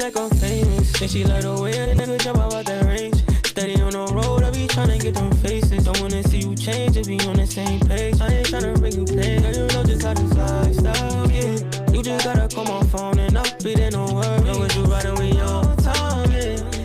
like I'm famous. Think she like the way a nigga jump out that range. Steady on the road, I be tryna get them faces. Don't wanna see you change, just be on the same page. I ain't tryna bring you pain, girl, you know just how this lifestyle, yeah. You just gotta call my phone and I'll be there, no worry. Know what you riding with your time,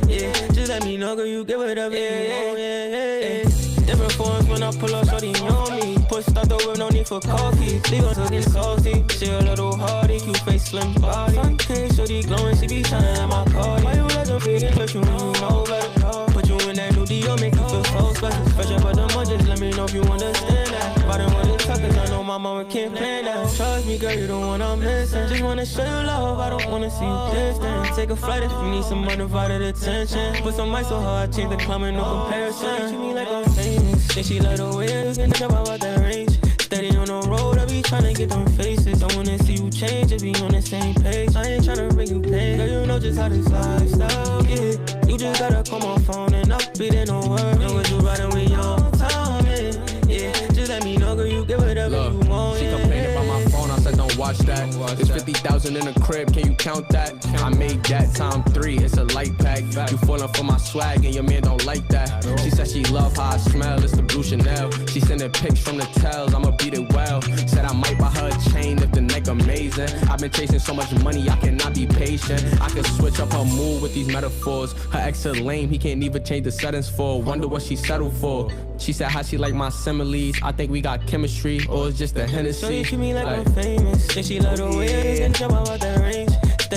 yeah. Just let me know, girl, you get whatever you want, yeah. Different forms when I pull up, shorty on me. Push out the whip, no need for coffee. Leave her looking salty, she a little hardy. Cute face, slim body. Suntan, shorty glowing, she be shining at my party. Why you let them freaking touch you when you know better? Put you in that Nudie, you'll make you feel so special. Fresh up at the mud, just let me know if you understand that. Riding with the tuckers, I know my mama can't plan that. Trust me, girl, you the one I'm missing. Just wanna show you love, I don't wanna see you distant. Take a flight if you need some undivided attention. Put some ice on her, I change the climate, no comparison. Treat me like I'm famous. Think she like the way you can jump out that range. Steady on the road, I be tryna get them faces. Don't wanna see you change, just be on the same page. I ain't tryna bring you pain, girl, you know just how this lifestyle, yeah. You just gotta call my phone and I'll be there, no worry. Know what you riding with your time, yeah. Just let me know, girl, you get whatever you want, she complaining about my phone, I said don't watch that. It's 50,000 in the crib, can you count that? I made that time 3, it's a light pack. You falling for my swag and your man don't like that. She said she love how I smell, it's the blue Chanel. She sending pics from the tails, I'ma beat it well. Said I might buy her a chain if the neck amazing. I've been chasing so much money, I cannot be patient. I can switch up her mood with these metaphors. Her ex is lame, he can't even change the settings for. Wonder what she settled for. She said how she like my similes. I think we got chemistry, or it's just a Hennessy. So you treat me like I'm famous. Think she love the way you can jump out that range.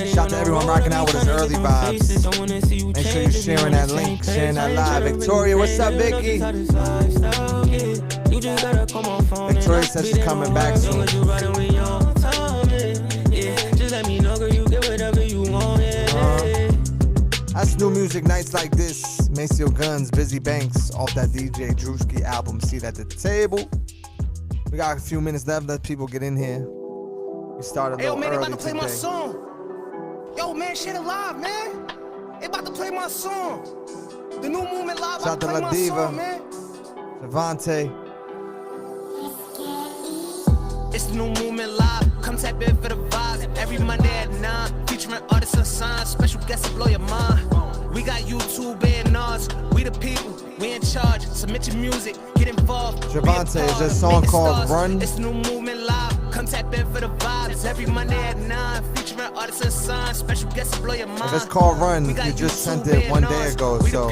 Shout out to everyone rocking out with us early vibes. Make sure you're sharing that link, sharing that live. Victoria, what's up, Vicky? Victoria says she's coming back soon. That's new music nights like this. Maceo Guns, Busy Banks, off that DJ Drewski album. Seat at the table. We got a few minutes left. Let people get in here. We started a little early today. My song. Yo, man, shit alive, man. They about to play my song. The new movement live. Shout out to La Diva, Javonte. It's the new movement live. Come tap in for the vibes. Every Monday at 9. Featuring artists and signs. Special guests to blow your mind. We got YouTube and us. We the people. We in charge. Submit your music. Get involved. Javonte, is this song called Run? It's the new movement live. Come tap in for the vibes. Every Monday at 9. Featuring artists and signs. Special guests to blow your mind. If it's called Run, you just sent it one day ago, so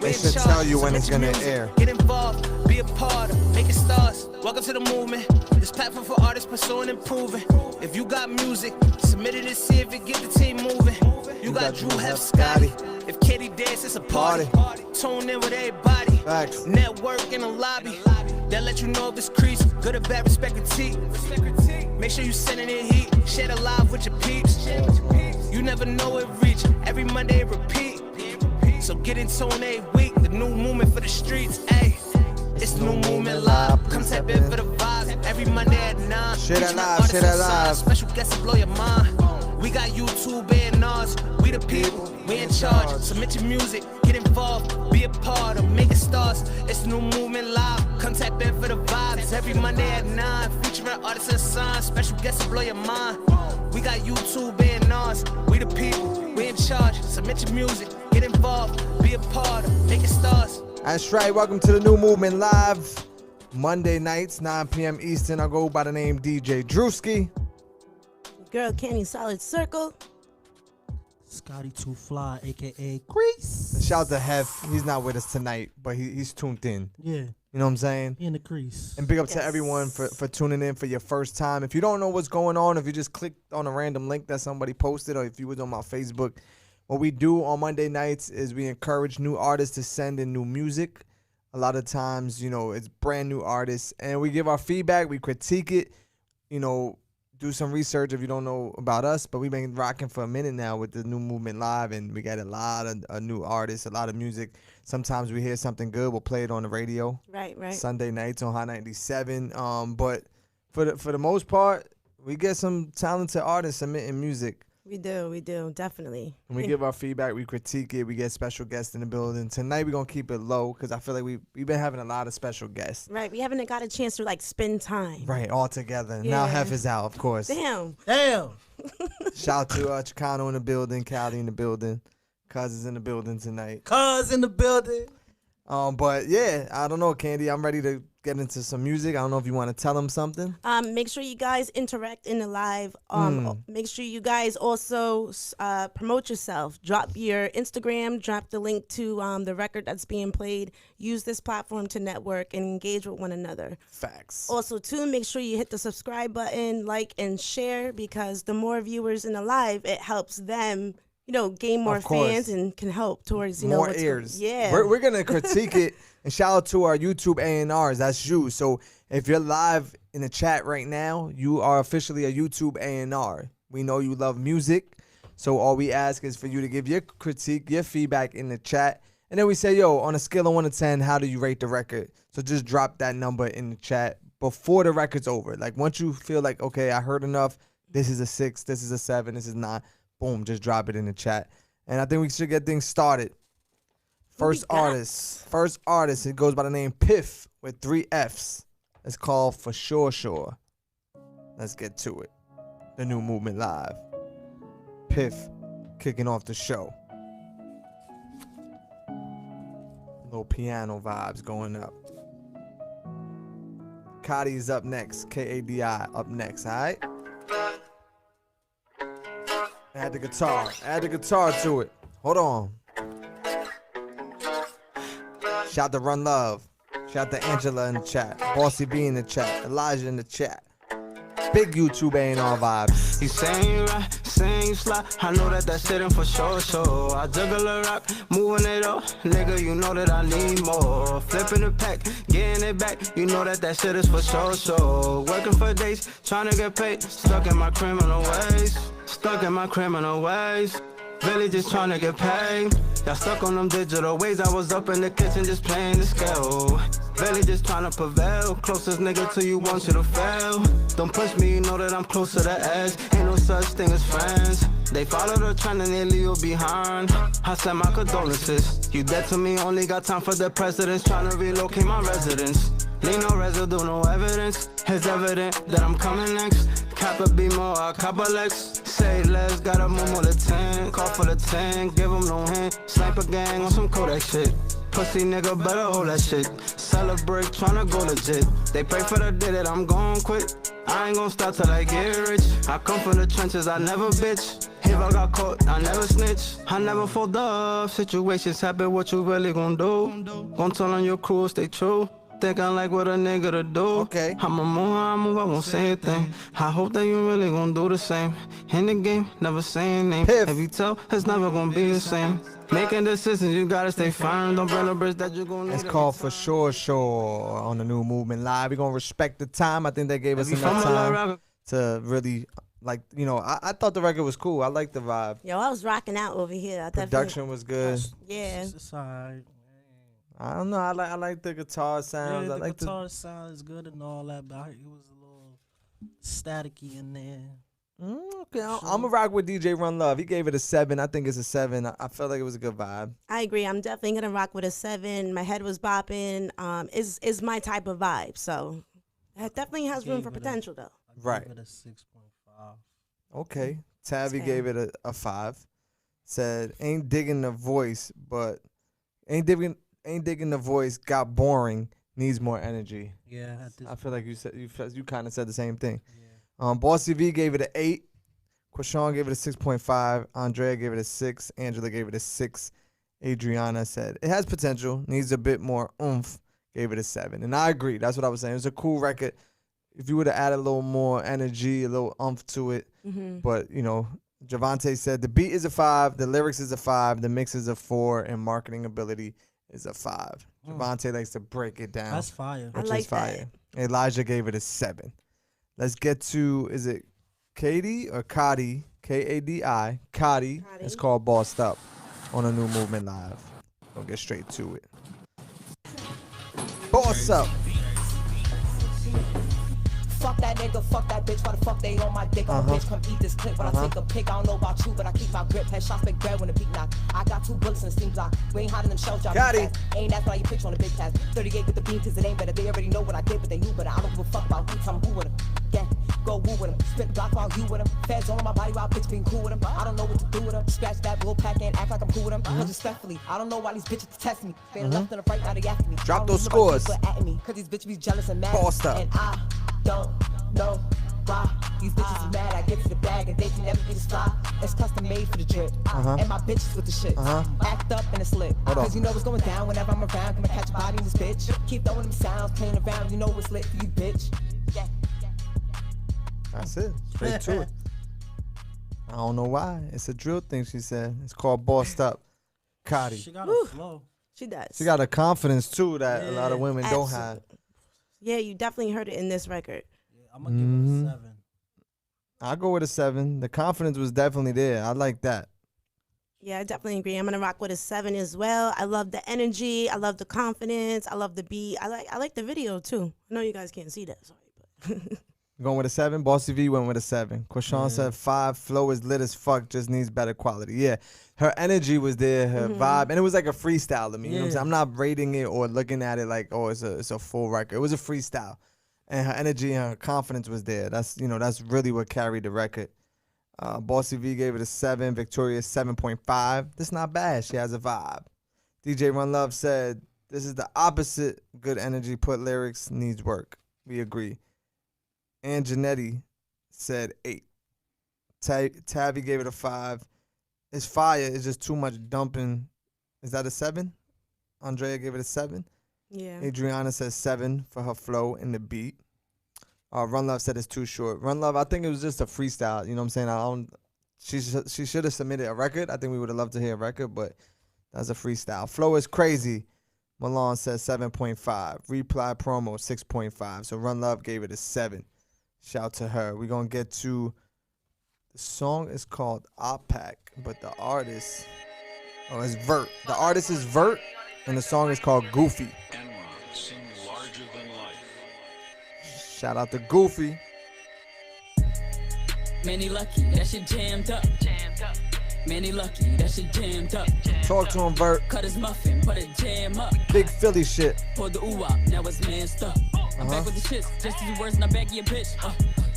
they should tell you when it's gonna air. Get involved, be a part of, make it stars. Welcome to the movement. This platform for artists pursuing and improving. If you got music, submit it and see if it get the team moving. You got Drew, Hef, Scotty. If Katie dance, it's a party. Tune in with everybody. Facts. Network in the lobby. They'll let you know if it's crease. Good or bad, respect critique. Make sure you sending it heat. Share it live with your peeps. You never know it reach. Every Monday it repeat. So get in tune every week. The new movement for the streets. Ayy. It's the new movement live. Come tap in for the vibes. Every Monday at 9. Share that live, share that live. Special guests to blow your mind. We got YouTube and us. We the people. We in charge. Submit your music. Get involved. Be a part of. Make it stars. It's the new movement live. Come tap in for the vibes. Every Monday at 9. Featuring artists and signs. Special guests to blow your mind. We got YouTube and us. We the people. We in charge. Submit your music. Get involved. Be a part of. Make it stars. That's right. Welcome to the New Movement Live. Monday nights, 9 p.m. Eastern. I go by the name DJ Drewski. Girl Candy Solid Circle. Scotty Too Fly, a.k.a. Crease. Shout out to Hef. He's not with us tonight, but he's tuned in. Yeah. You know what I'm saying? In the crease. And big up to everyone for tuning in for your first time. If you don't know what's going on, if you just clicked on a random link that somebody posted, or if you was on my Facebook, what we do on Monday nights is we encourage new artists to send in new music. A lot of times, you know, it's brand new artists. And we give our feedback. We critique it. You know, do some research if you don't know about us. But we've been rocking for a minute now with the New Movement Live. And we got a lot of new artists, a lot of music. Sometimes we hear something good. We'll play it on the radio. Right. Sunday nights on High 97. But for the most part, we get some talented artists submitting music. We do, definitely. When we give our feedback, we critique it. We get special guests in the building. Tonight, we're going to keep it low because I feel like we've been having a lot of special guests. Right, we haven't got a chance to, like, spend time. Right, all together. Yeah. Now Hef is out, of course. Damn. Shout out to Chicano in the building, Cali in the building. Cuz is in the building tonight. Cuz in the building. But yeah, I don't know, Candy. I'm ready to get into some music. I don't know if you want to tell them something. Make sure you guys interact in the live. Make sure you guys also promote yourself. Drop your Instagram. Drop the link to the record that's being played. Use this platform to network and engage with one another. Facts. Also, too, make sure you hit the subscribe button, like, and share, because the more viewers in the live, it helps them, gain more fans and can help towards, more ears. Yeah. We're going to critique it. And shout out to our YouTube A&Rs. That's you. So if you're live in the chat right now, you are officially a YouTube A&R. We know you love music. So all we ask is for you to give your critique, your feedback in the chat. And then we say, yo, on a scale of 1 to 10, how do you rate the record? So just drop that number in the chat before the record's over. Like, once you feel like, okay, I heard enough. This is a 6. This is a 7. This is 9. Boom, just drop it in the chat. And I think we should get things started. First artist, it goes by the name Piff with 3 Fs. It's called For Sure. Let's get to it. The New Movement Live. Piff kicking off the show. Little piano vibes going up. Cotty is up next. K-A-D-I up next, alright? Add the guitar to it. Hold on. Shout to Run Love. Shout to Angela in the chat. Bossy B in the chat. Elijah in the chat. Big YouTube A&R vibes. You saying you right, saying you slide. I know that shit ain't for sure, so I juggle a rock, moving it up. Nigga, you know that I need more. Flipping the pack, getting it back. You know that shit is for sure, so working for days, trying to get paid. Stuck in my criminal ways. Really just trying to get paid. Y'all stuck on them digital ways. I was up in the kitchen just playing the scale. Really just trying to prevail. Closest nigga to you, want you to fail. Don't push me, you know that I'm close to the edge. Ain't no such thing as friends. They follow the trend and they leave you behind. I send my condolences. You dead to me, only got time for the presidents. Trying to relocate my residence. Leave no residue, no evidence. It's evident that I'm coming next. Cap a B more, I cop a Lex. Say less, got a move with a 10. Call for the 10, give them no hint. Sniper gang on some Kodak shit. Pussy nigga better hold that shit. Celebrate, tryna go legit. They pray for the day that I'm gon' quit. I ain't gon' stop till I get rich. I come from the trenches, I never bitch. If I got caught, I never snitch. I never fold up. Situations happen, what you really gon' do? Gon' tell on your crew, stay true. Think I like what a nigga to do. Okay. I'ma move how I move, I won't say a thing. I hope that you really gon' do the same. In the game, never say a name. Piff. If you tell, it's never gon' be the same. Making decisions, you gotta stay firm. Don't burn the bridge that you gon' need. It's called For Sure on the New Movement Live. We're going to respect the time. I think they gave us enough time to really, like, I thought the record was cool. I like the vibe. Yo, I was rocking out over here. Production was good. Yeah. It's alright. I don't know. I like the guitar sounds. Yeah, I like the guitar sound is good and all that, but it was a little staticky in there. Okay, I'm gonna rock with DJ Run Love. He gave it a 7. I think it's a 7. I felt like it was a good vibe. I agree. I'm definitely gonna rock with a 7. My head was bopping. Is my type of vibe. So it definitely has room for potential though. Right. I gave it a 6.5. Okay. Tabby gave it a 5. Said ain't digging the voice, but ain't digging the voice. Got boring. Needs more energy. Yeah. I feel like you kind of said the same thing. Yeah. Bossy V gave it an 8. Quashawn gave it a 6.5. Andrea gave it a 6. Angela gave it a 6. Adriana said it has potential. Needs a bit more oomph. Gave it a 7. And I agree. That's what I was saying. It was a cool record. If you would have added a little more energy, a little oomph to it. Mm-hmm. But, Javonte said the beat is a 5. The lyrics is a 5. The mix is a 4. And marketing ability is a 5. Javonte likes to break it down. That's fire. Which I like is fire. that. Elijah gave it a 7. Let's get to, is it Katie or Cotty? K-A-D-I. Cotty. It's called Bossed Up on a New Movement Live. We'll get straight to it. Boss Up. Fuck that nigga, fuck that bitch. Why the fuck they on my dick? I'm a bitch, come eat this clip. When I take a pic, I don't know about you, but I keep my grip. Headshots make bread when the beat knock. I got 2 bullets in the steam block. We ain't hiding them shell jobs. Cotty. Ain't that's why you picture on the big task. 38 with the beam, cause it ain't better. They already know what I did, but they knew better. I don't give a fuck about who, tell 'em who with them. Yeah, go woo with them. Spit the block while you with them. Feds all on my body while bitch being cool with them. I don't know what to do with them. Scratch that bull pack and act like I'm cool with them. Cause respectfully, I don't know why these bitches test me. They left and right, now they after me. Drop those scores. Cause these bitches be jealous and mad. Bossed up. And I don't know why these bitches is mad. I get to the bag and they can never get a fly. It's custom made for the drip. And my bitches with the shit. Act up and it's lit. Cause you know what's going down whenever I'm around. Gonna catch a body in this bitch. Keep throwing them sounds, playing around. You know what's lit for you, bitch. Yeah. That's it. Straight to it. I don't know why. It's a drill thing, she said. It's called Bossed Up. Cotty. She got a flow. She does. She got a confidence, too, that a lot of women don't have. Yeah, you definitely heard it in this record. Yeah, I'm going to give it a 7. I'll go with a 7. The confidence was definitely there. I like that. Yeah, I definitely agree. I'm gonna rock with a 7 as well. I love the energy. I love the confidence. I love the beat. I like the video too. I know you guys can't see that, sorry, but Going with a 7. Bossy V went with a 7. Quashawn said 5. Flow is lit as fuck. Just needs better quality. Yeah, her energy was there. Her vibe, and it was like a freestyle to me. You know what I'm saying? I'm not rating it or looking at it like, oh, it's a full record. It was a freestyle, and her energy and her confidence was there. That's that's really what carried the record. Bossy V gave it a 7. Victoria 7.5. That's not bad. She has a vibe. DJ Run Love said this is the opposite. Good energy. Put lyrics. Needs work. We agree. And Janetti said 8. Tabby gave it a 5. It's fire. It's just too much dumping. Is that a 7? Andrea gave it a 7. yeah. Adriana says 7 for her flow and the beat. Run Love said it's too short. Run Love, I think it was just a freestyle. You know what I'm saying? She should have submitted a record. I think we would have loved to hear a record, but that's a freestyle. Flow is crazy. Milan says 7.5. Reply promo 6.5. So Run Love gave it a 7. Shout to her. We're going to get to the song is called Pack, but the artist, it's Vert. The artist is Vert, and the song is called Goofy. Shout out to Goofy. Many lucky, that shit jammed up. Many lucky, that shit jammed up. Talk to him, Vert. Cut his muffin, put a jam up. Big Philly shit. Pour the ooh-wop, now it's masked up. I'm back with the shits, just to do words and I'm back in your bitch.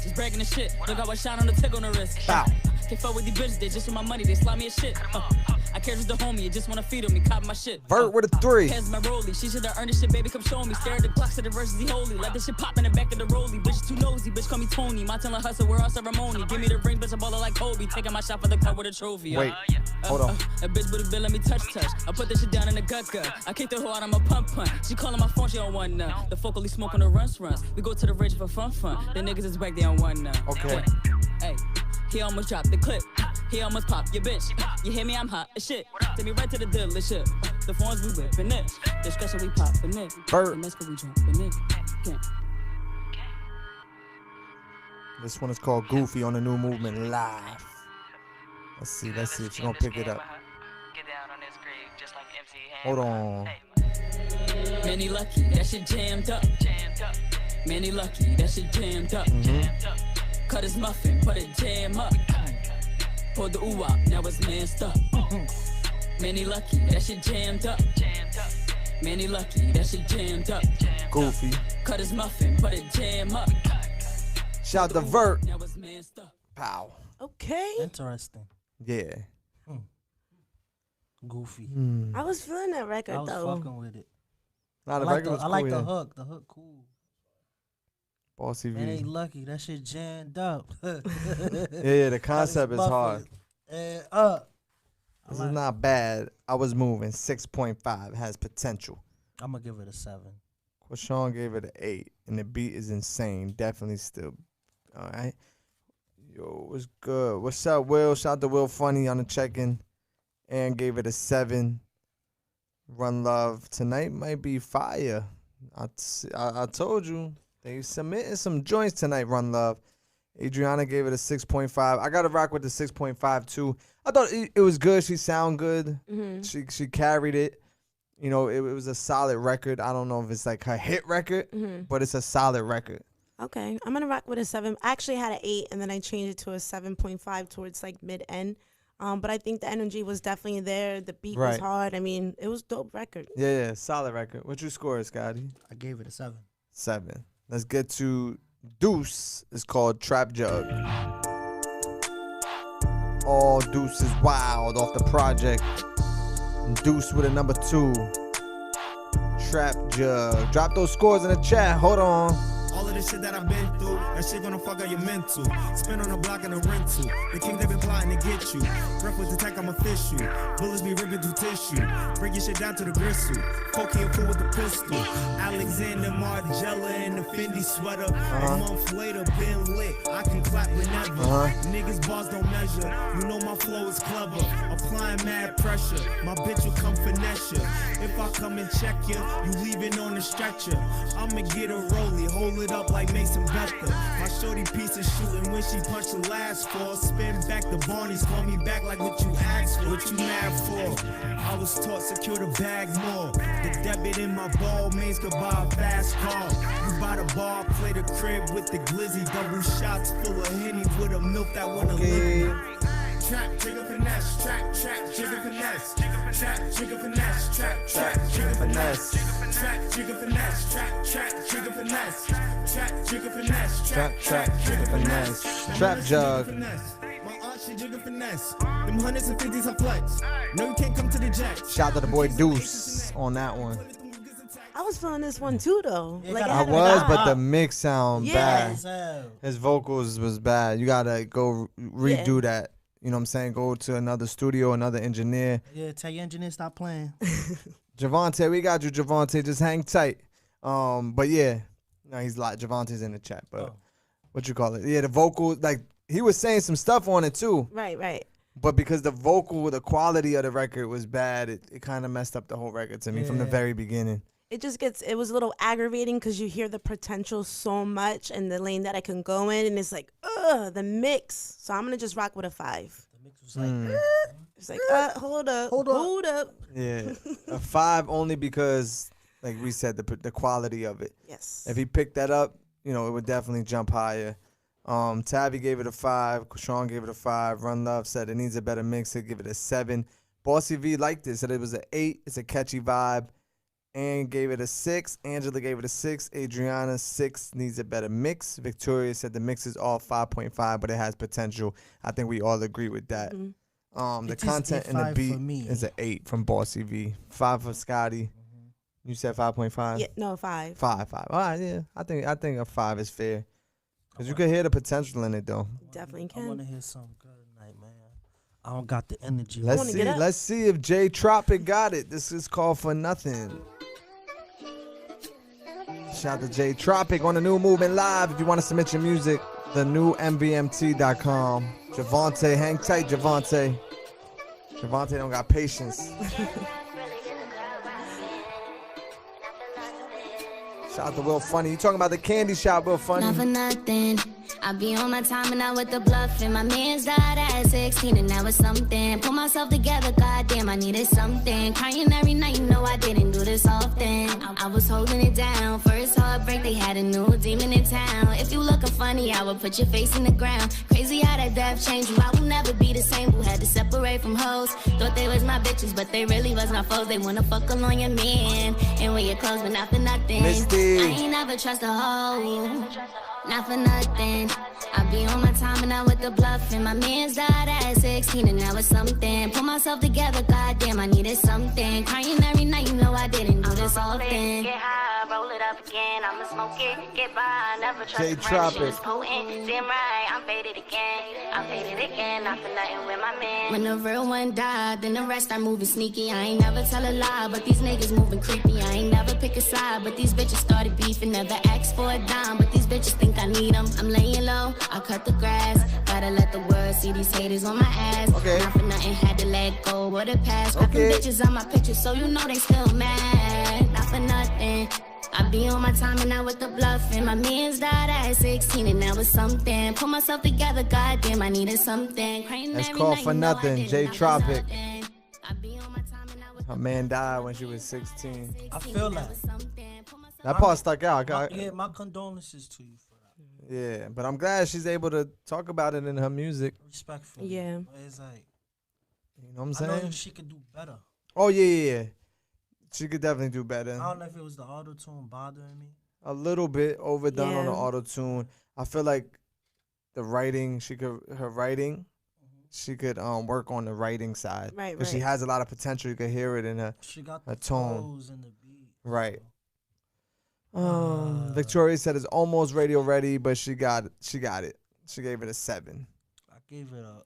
Just bragging the shit, look how I shine on the tick on the wrist. Bow. Can't fuck with these bitches, they just want my money, they slide me as shit. I care just the homie, you just wanna feed on me, cop my shit. Vert with a 3. Pass my rollie, she should've earned this shit, baby, come show me. Stare at the clocks of the verses, he holy. Let this shit pop in the back of the rollie. Bitch too nosy, bitch call me Tony. My telling hustle, we're all ceremony. Give me the ring, bitch, I'm baller like Kobe. Taking my shot for the cup with a trophy. Wait, hold on. A bitch with a bill, let me touch. I put this shit down in the gut. I kicked the hoe out, I'm a pump. She calling my phone, she on one now. The focally smoke on the runs. We go to the ridge for fun. The niggas is back there on one now. Okay. Hey, he almost dropped the clip. He almost popped your bitch. You hear me? I'm hot as shit. Take me right to the dealership. The phones we whipping it. Discussion we popping it. Vert. The next we jumping it. Yeah. This one is called Goofy on the New Movement Live. Let's see if she's gonna pick it up. Hold on. Many lucky, that shit jammed up. Many lucky, that shit jammed up. Cut his muffin, put a jam up. Pour the ooh-wop, now it's masked up. Many lucky, that shit jammed up. Many lucky, that shit jammed up. Goofy. Cut his muffin, put a jam up. Shout to Vert. Now it's masked up. Pow. Okay. Interesting. Yeah. Goofy. I was feeling that record I was though. fucking with it. Nah, the I like, record was I cool, like yeah. the hook. The hook cool. Bossy Man ain't V. lucky. That shit jammed up. Yeah, the concept is hard. And This is not bad. I was moving. 6.5. Has potential. I'm gonna give it a 7. Quashawn gave it an 8. And the beat is insane. Definitely still. All right. Yo, what's good? What's up, Will? Shout out to Will Funny on the check-in. And gave it a 7. Run Love. Tonight might be fire. I told you. They submitted some joints tonight, Run Love. Adriana gave it a 6.5. I got to rock with the 6.5 too. I thought it was good. She sound good. She carried it. You know, it was a solid record. I don't know if it's like her hit record, but it's a solid record. Okay, I'm gonna rock with a 7. I actually had an 8, and then I changed it to a 7.5 towards like mid end. But I think the energy was definitely there. The beat was Right. hard. I mean, it was dope record. Yeah, solid record. What you score, Scotty? I gave it a 7. 7. Let's get to Deuce. It's called Trap Jug. All Deuce is wild off the project. Deuce with a number 2. Trap Jug. Drop those scores in the chat. Hold on. All of this shit that I've been through, that shit gonna fuck up your mental. Spin on the block and a rental. The king they been plotting to get you. Breath with the tech, I'm official. Bullets be ripping through tissue. Break your shit down to the gristle. Cocaine fool with the pistol. Alexander Margiela in the Fendi sweater. A month later, been lit. I can clap whenever. Niggas bars don't measure. You know my flow is clever. Applying mad pressure. My bitch will come finesse ya. If I come and check ya, you leaving on the stretcher. I'ma get a rollie, hold it up like Mason Betha. My shorty piece is shooting when she punched the last fall. Spin back the Barneys, call me back like what you asked for. What you mad for? I was taught secure the bag more. The debit in my ball means could buy a fast car. You buy the bar, play the crib with the glizzy. Double shots full of Henny with a milk that wanna live. Trap, jigger finesse, trap, jigger finesse. Trap, jigger finesse, trap, jigger finesse. Trap, jigger finesse, trap, jigger finesse. Trap, jigger finesse, Trap, jigger finesse. Trap Jug. My aunt, she jigger finesse. Them hundreds and fifties are flex. No, you can't come to the jack. Shout out to the boy Deuce on that one. I was feeling this one too, though. Yeah, Like it I I had a was, vibe. but the mix sound Yeah. bad. His vocals was bad. You gotta go redo that. You know what I'm saying? Go to another studio, another engineer. Yeah, tell your engineer stop playing. Javonte, we got you, Javonte. Just hang tight. But yeah, no, he's like Javonte's in the chat. But what you call it? Yeah, the vocal, like he was saying some stuff on it too. Right. But because the quality of the record was bad, it kind of messed up the whole record to me from the very beginning. It was a little aggravating because you hear the potential so much and the lane that I can go in, and it's like, the mix. So I'm gonna just rock with a 5. The mix was like, It's like, hold up. Yeah, a 5 only because, like we said, the quality of it. Yes. If he picked that up, it would definitely jump higher. Tabby gave it a 5. Sean gave it a 5. Run Love said it needs a better mix. He'd give it a 7. Bossy V liked it, said it was an 8. It's a catchy vibe. Ann gave it a 6. Angela gave it a 6. Adriana, 6. Needs a better mix. Victoria said the mix is all 5.5, but it has potential. I think we all agree with that. The It is content a and the 5 beat for me. is an 8 from Bossy V. 5 for Scotty. You said 5.5? Yeah, no, 5. 5. All right, yeah. I think a 5 is fair. Because you can hear the potential in it, though. Definitely I want to can. hear something good tonight, man. I don't got the energy. Let's see if J Tropic got it. This is called For Nothing. Shout out to J Tropic on the New Movement Live. If you want to submit your music, the new MVMT.com. Javonte, hang tight, Javonte. Javonte don't got patience. Shout out to Will Funny. You talking about the candy shop, Will Funny? Not for nothing. I be on my time and out with the bluff. And my man's died at 16 and now it's something. Put myself together, goddamn, I needed something. Crying every night, no, I didn't do this often. I was holding it down. First heartbreak, they had a new demon in town. If you looking funny, I would put your face in the ground. Crazy how that death changed you. I will never be the same. Who had to separate from hoes. Thought they was my bitches, but they really was my foes. They wanna fuck along your man. And wear your clothes, but not for nothing. Misty. I ain't never trust a hoe. Not for nothing. I be on my time and out with the bluff. And my man's died at 16 and now it's something. Put myself together, goddamn, I needed something. Crying every night, you know I didn't do this often. Get high, roll it up again. I'ma smoke it, get by. Never trust J a Tropic. friend, shit is potent. Damn right, I'm faded again. Not for nothing with my man. When the real one died, then the rest start moving sneaky. I ain't never tell a lie, but these niggas moving creepy. I ain't never pick a side, but these bitches started beefing. Never asked for a dime, but these bitches think I need them. I'm laying low, I cut the grass. Gotta let the world see these haters on my ass. Okay. Not for nothing, had to let go of the past. Got them Okay. bitches on my pictures, so you know they still mad. Not for nothing. I be on my time and out with the bluff. And my man's died at 16 and now it's something. Put myself together, goddamn, I needed something. Crying That's every called night, For you know I Nothing, didn't J do this Tropic. often. I be on my time and out with Her man died when she was 16. I feel that. That part stuck out. My condolences to you for that. Yeah, but I'm glad she's able to talk about it in her music. Respectfully. Yeah. But it's like, You know what I'm I know saying? she could do better. Oh, yeah. She could definitely do better. I don't know if it was the auto tune bothering me. A little bit overdone on the Yeah. auto tune. I feel like the writing, she could work on the writing side. Right, Because she right. has a lot of potential. You could hear it in her. She got A the tone. flows and the beat. Right. Victoria said it's almost radio ready, but she got it. She gave it a 7. I gave it a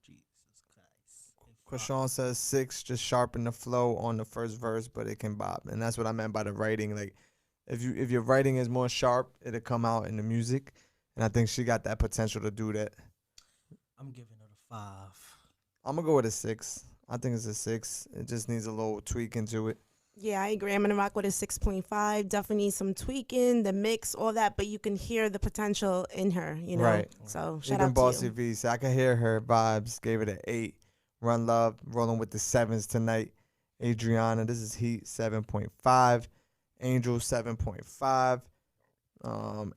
Jesus Christ. Krishan says 6, just sharpen the flow on the first verse, but it can bop. And that's what I meant by the writing. Like if your writing is more sharp, it'll come out in the music. And I think she got that potential to do that. I'm giving it a 5. I'm gonna go with a 6. I think it's a 6. It just needs a little tweak into it. Yeah, I agree. I'm gonna rock with a 6.5. Definitely need some tweaking, the mix, all that, but you can hear the potential in her, you know. Right. So shout Even out Bossy to you. V, so I can hear her vibes. Gave it an 8. Run Love, rolling with the 7s tonight. Adriana, this is Heat, 7.5. Angel, 7.5.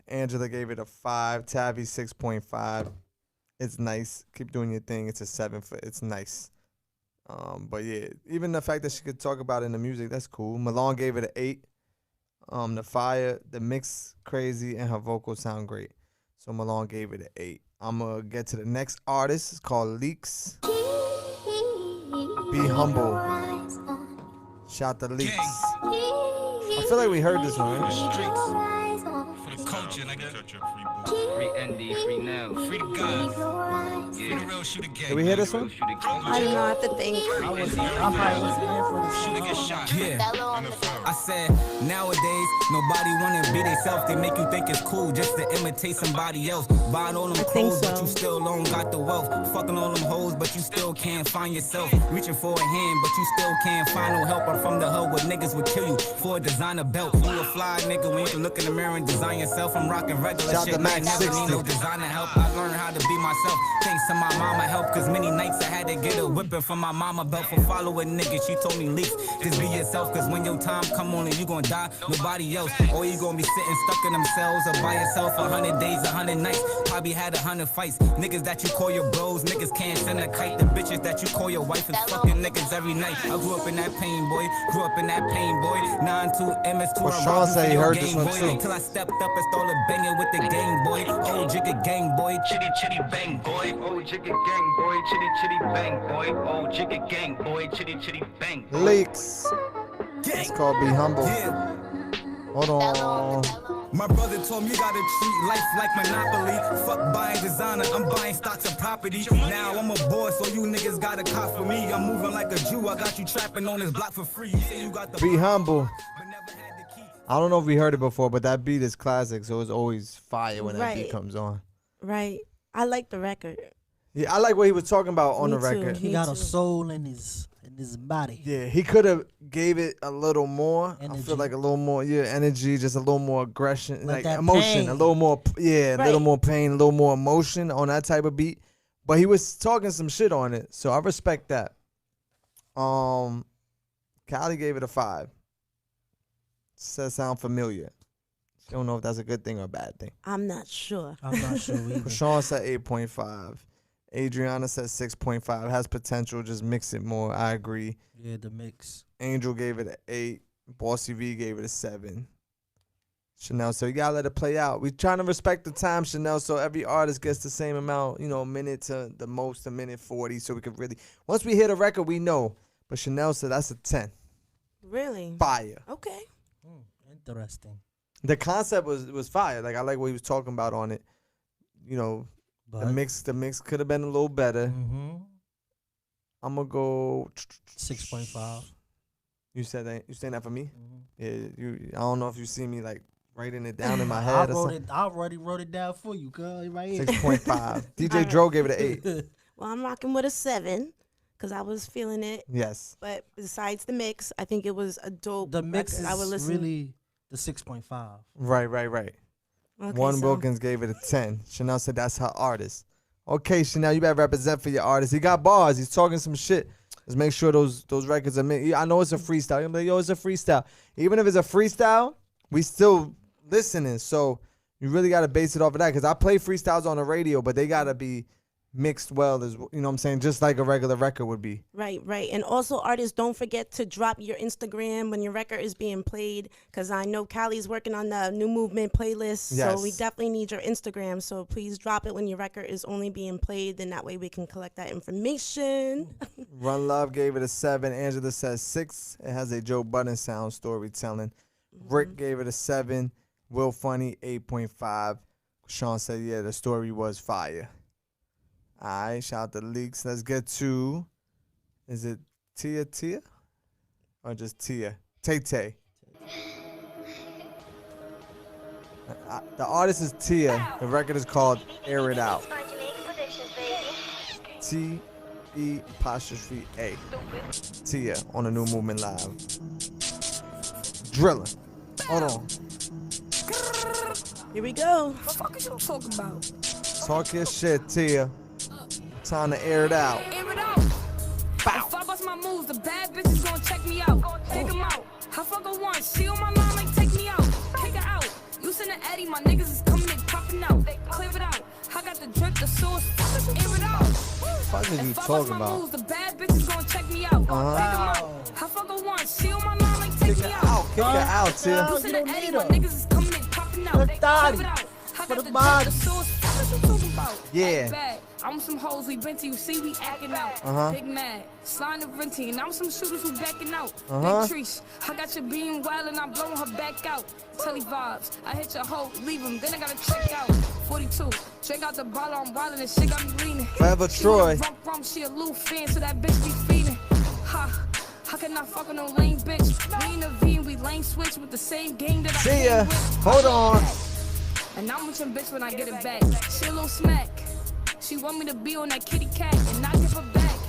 Angela gave it a 5. Tavi, 6.5. It's nice. Keep doing your thing. It's a 7 for. It's nice. But yeah, even the fact that she could talk about it in the music, that's cool. Milan gave it an 8. The fire, the mix crazy, and her vocals sound great. So Milan gave it an 8. I'm gonna get to the next artist. It's called Leaks. Be Humble. Shout to Leaks. I feel like we heard this one, right? For the culture, nigga. Free Andy, free now. Free the guns. Free the real shooter gang. Did we hear this one? I don't know. I have to think. I said, nowadays, nobody wanna be themselves. They make you think it's cool just to imitate somebody else. Buying all them clothes, but you still don't got the wealth. Fucking all them hoes, but you still can't find yourself. Reaching for a hand, but you still can't find no help. I'm from the hood where niggas would kill you for a designer belt. You a fly nigga when you can look in the mirror and design yourself. I'm rocking regular Shout shit, to man. Max Never need 60. no designer help. I learned how to be myself. Thanks to my mama help, cause many nights I had to get a whipping from my mama belt for following niggas. She told me Leaks, just be yourself, cause when your time come on and you gon' die, nobody else. Or you gon' be sitting stuck in themselves or by yourself 100 days, 100 nights. Probably had 100 fights. Niggas that you call your bros, niggas can't send a kite. The bitches that you call your wife is fucking niggas every night. I grew up in that pain, boy. Grew up in that pain, boy. 9-2 MS2. Well, Sean said he heard this one too. Until I stepped up and started banging with the gang, boy. Oh, jigga gang, boy. Chitty chitty bang, boy. Oh, jigga gang, boy. Chitty chitty bang, boy. Oh, jigga gang, boy. Chitty chitty bang. Leaks. It's called Be Humble. Hold on. My brother told me you gotta treat life like Monopoly. Fuck buying designer, I'm buying stocks and property. Now I'm a boss, so you niggas gotta cop for me. I'm moving like a Jew, I got you trapping on this block for free. You say you got the Be Humble. I don't know if we heard it before, but that beat is classic, so it's always fire when that beat Right. comes on. Right. I like the record. Yeah, I like what he was talking about on Me the too. record. He got a soul in his body. Yeah, he could have gave it a little more. I Energy. feel like a little more, energy, just a little more aggression, like that emotion, pain. a little more, a little Right. more pain, a little more emotion on that type of beat. But he was talking some shit on it, so I respect that. Cali gave it a 5. Says sound familiar. She don't know if that's a good thing or a bad thing. I'm not sure. I'm not sure either. Sean said 8.5. Adriana said 6.5. Has potential, just mix it more. I agree. Yeah, the mix. Angel gave it an 8. Bossy V gave it a 7. Chanel, so you gotta let it play out. We trying to respect the time, Chanel, so every artist gets the same amount, a minute to the most, a minute 40, so we could really, once we hit a record, we know. But Chanel said that's a 10. Really? Fire. Okay. Interesting. The concept was fire. Like, I like what he was talking about on it. But the mix could have been a little better. Mm-hmm. I'm gonna go 6.5. You said that. You saying that for me? Mm-hmm. Yeah. I don't know if you see me like writing it down in my head I or wrote something. it. I already wrote it down for you, girl. Right here. 6.5. DJ Dro gave it an 8. Well, I'm rocking with a 7 because I was feeling it. Yes. But besides the mix, I think it was a dope The mix record. is I would listen. really the 6.5. Right. Okay, One so- Wilkins gave it a 10. Chanel said that's her artist. Okay, Chanel, you better represent for your artist. He got bars. He's talking some shit. Let's make sure those records are made. I know it's a freestyle. You're like, yo, it's a freestyle. Even if it's a freestyle, we still listening. So You really got to base it off of that, because I play freestyles on the radio, but they got to be mixed well, as you know what I'm saying, just like a regular record would be. Right. And also, artists, don't forget to drop your Instagram when your record is being played, because I know Callie's working on the New Movement playlist, so we definitely need your Instagram, so please drop it when your record is only being played, then that way we can collect that information. Run Love gave it a 7. Angela says 6. It has a Joe Budden sound, storytelling. Rick gave it a 7. Will Funny, 8.5. Sean said, yeah, the story was fire. All right, shout out to the leaks. Let's get to, is it Tia? Or just Tia? Tay. The artist is Tia. The record is called Air It Out. T-E''A. Tia on the New Movement Live. Driller. Hold on. Here we go. What the fuck is you talking about? Talk your shit, Tia. Time to air it out. Air it out. Bow. If I bust my moves, the bad bitches gon' check me out. Take them out. I fuck her once. She on my line like take me out. Take her out. You send an Eddie, my niggas is coming, they popping out. Clear it out. I got the drip, the sauce. Air it out. What are you talking about? Moves, the bad bitches gon' check me out. Take them out. I fuck her once. She on my line like take me out. Kick her out, Tia. You send an Eddie, my niggas is coming, they popping out. Clear it out. I got the drip, the sauce. What you talking about? Yeah. I'm some hoes, we been to you, see we acting out. Big mad, slime the renting, and I'm some shooters who backing out. Big trees, I got your being wild and I'm blowing her back out. Telly vibes, I hit your hoe, leave him, then I gotta check out. 42, check out the ball, I'm wildin', and shit got me leaning. Forever Troy. She a little fan, so that bitch be feeding. Ha, how can I fuck with no lame bitch? Me and the V and we lane switch with the same game that I See ya. Hold on. And I'm with your bitch when I get it back. She a little smack. She want me to be on that kitty cat and not give her back.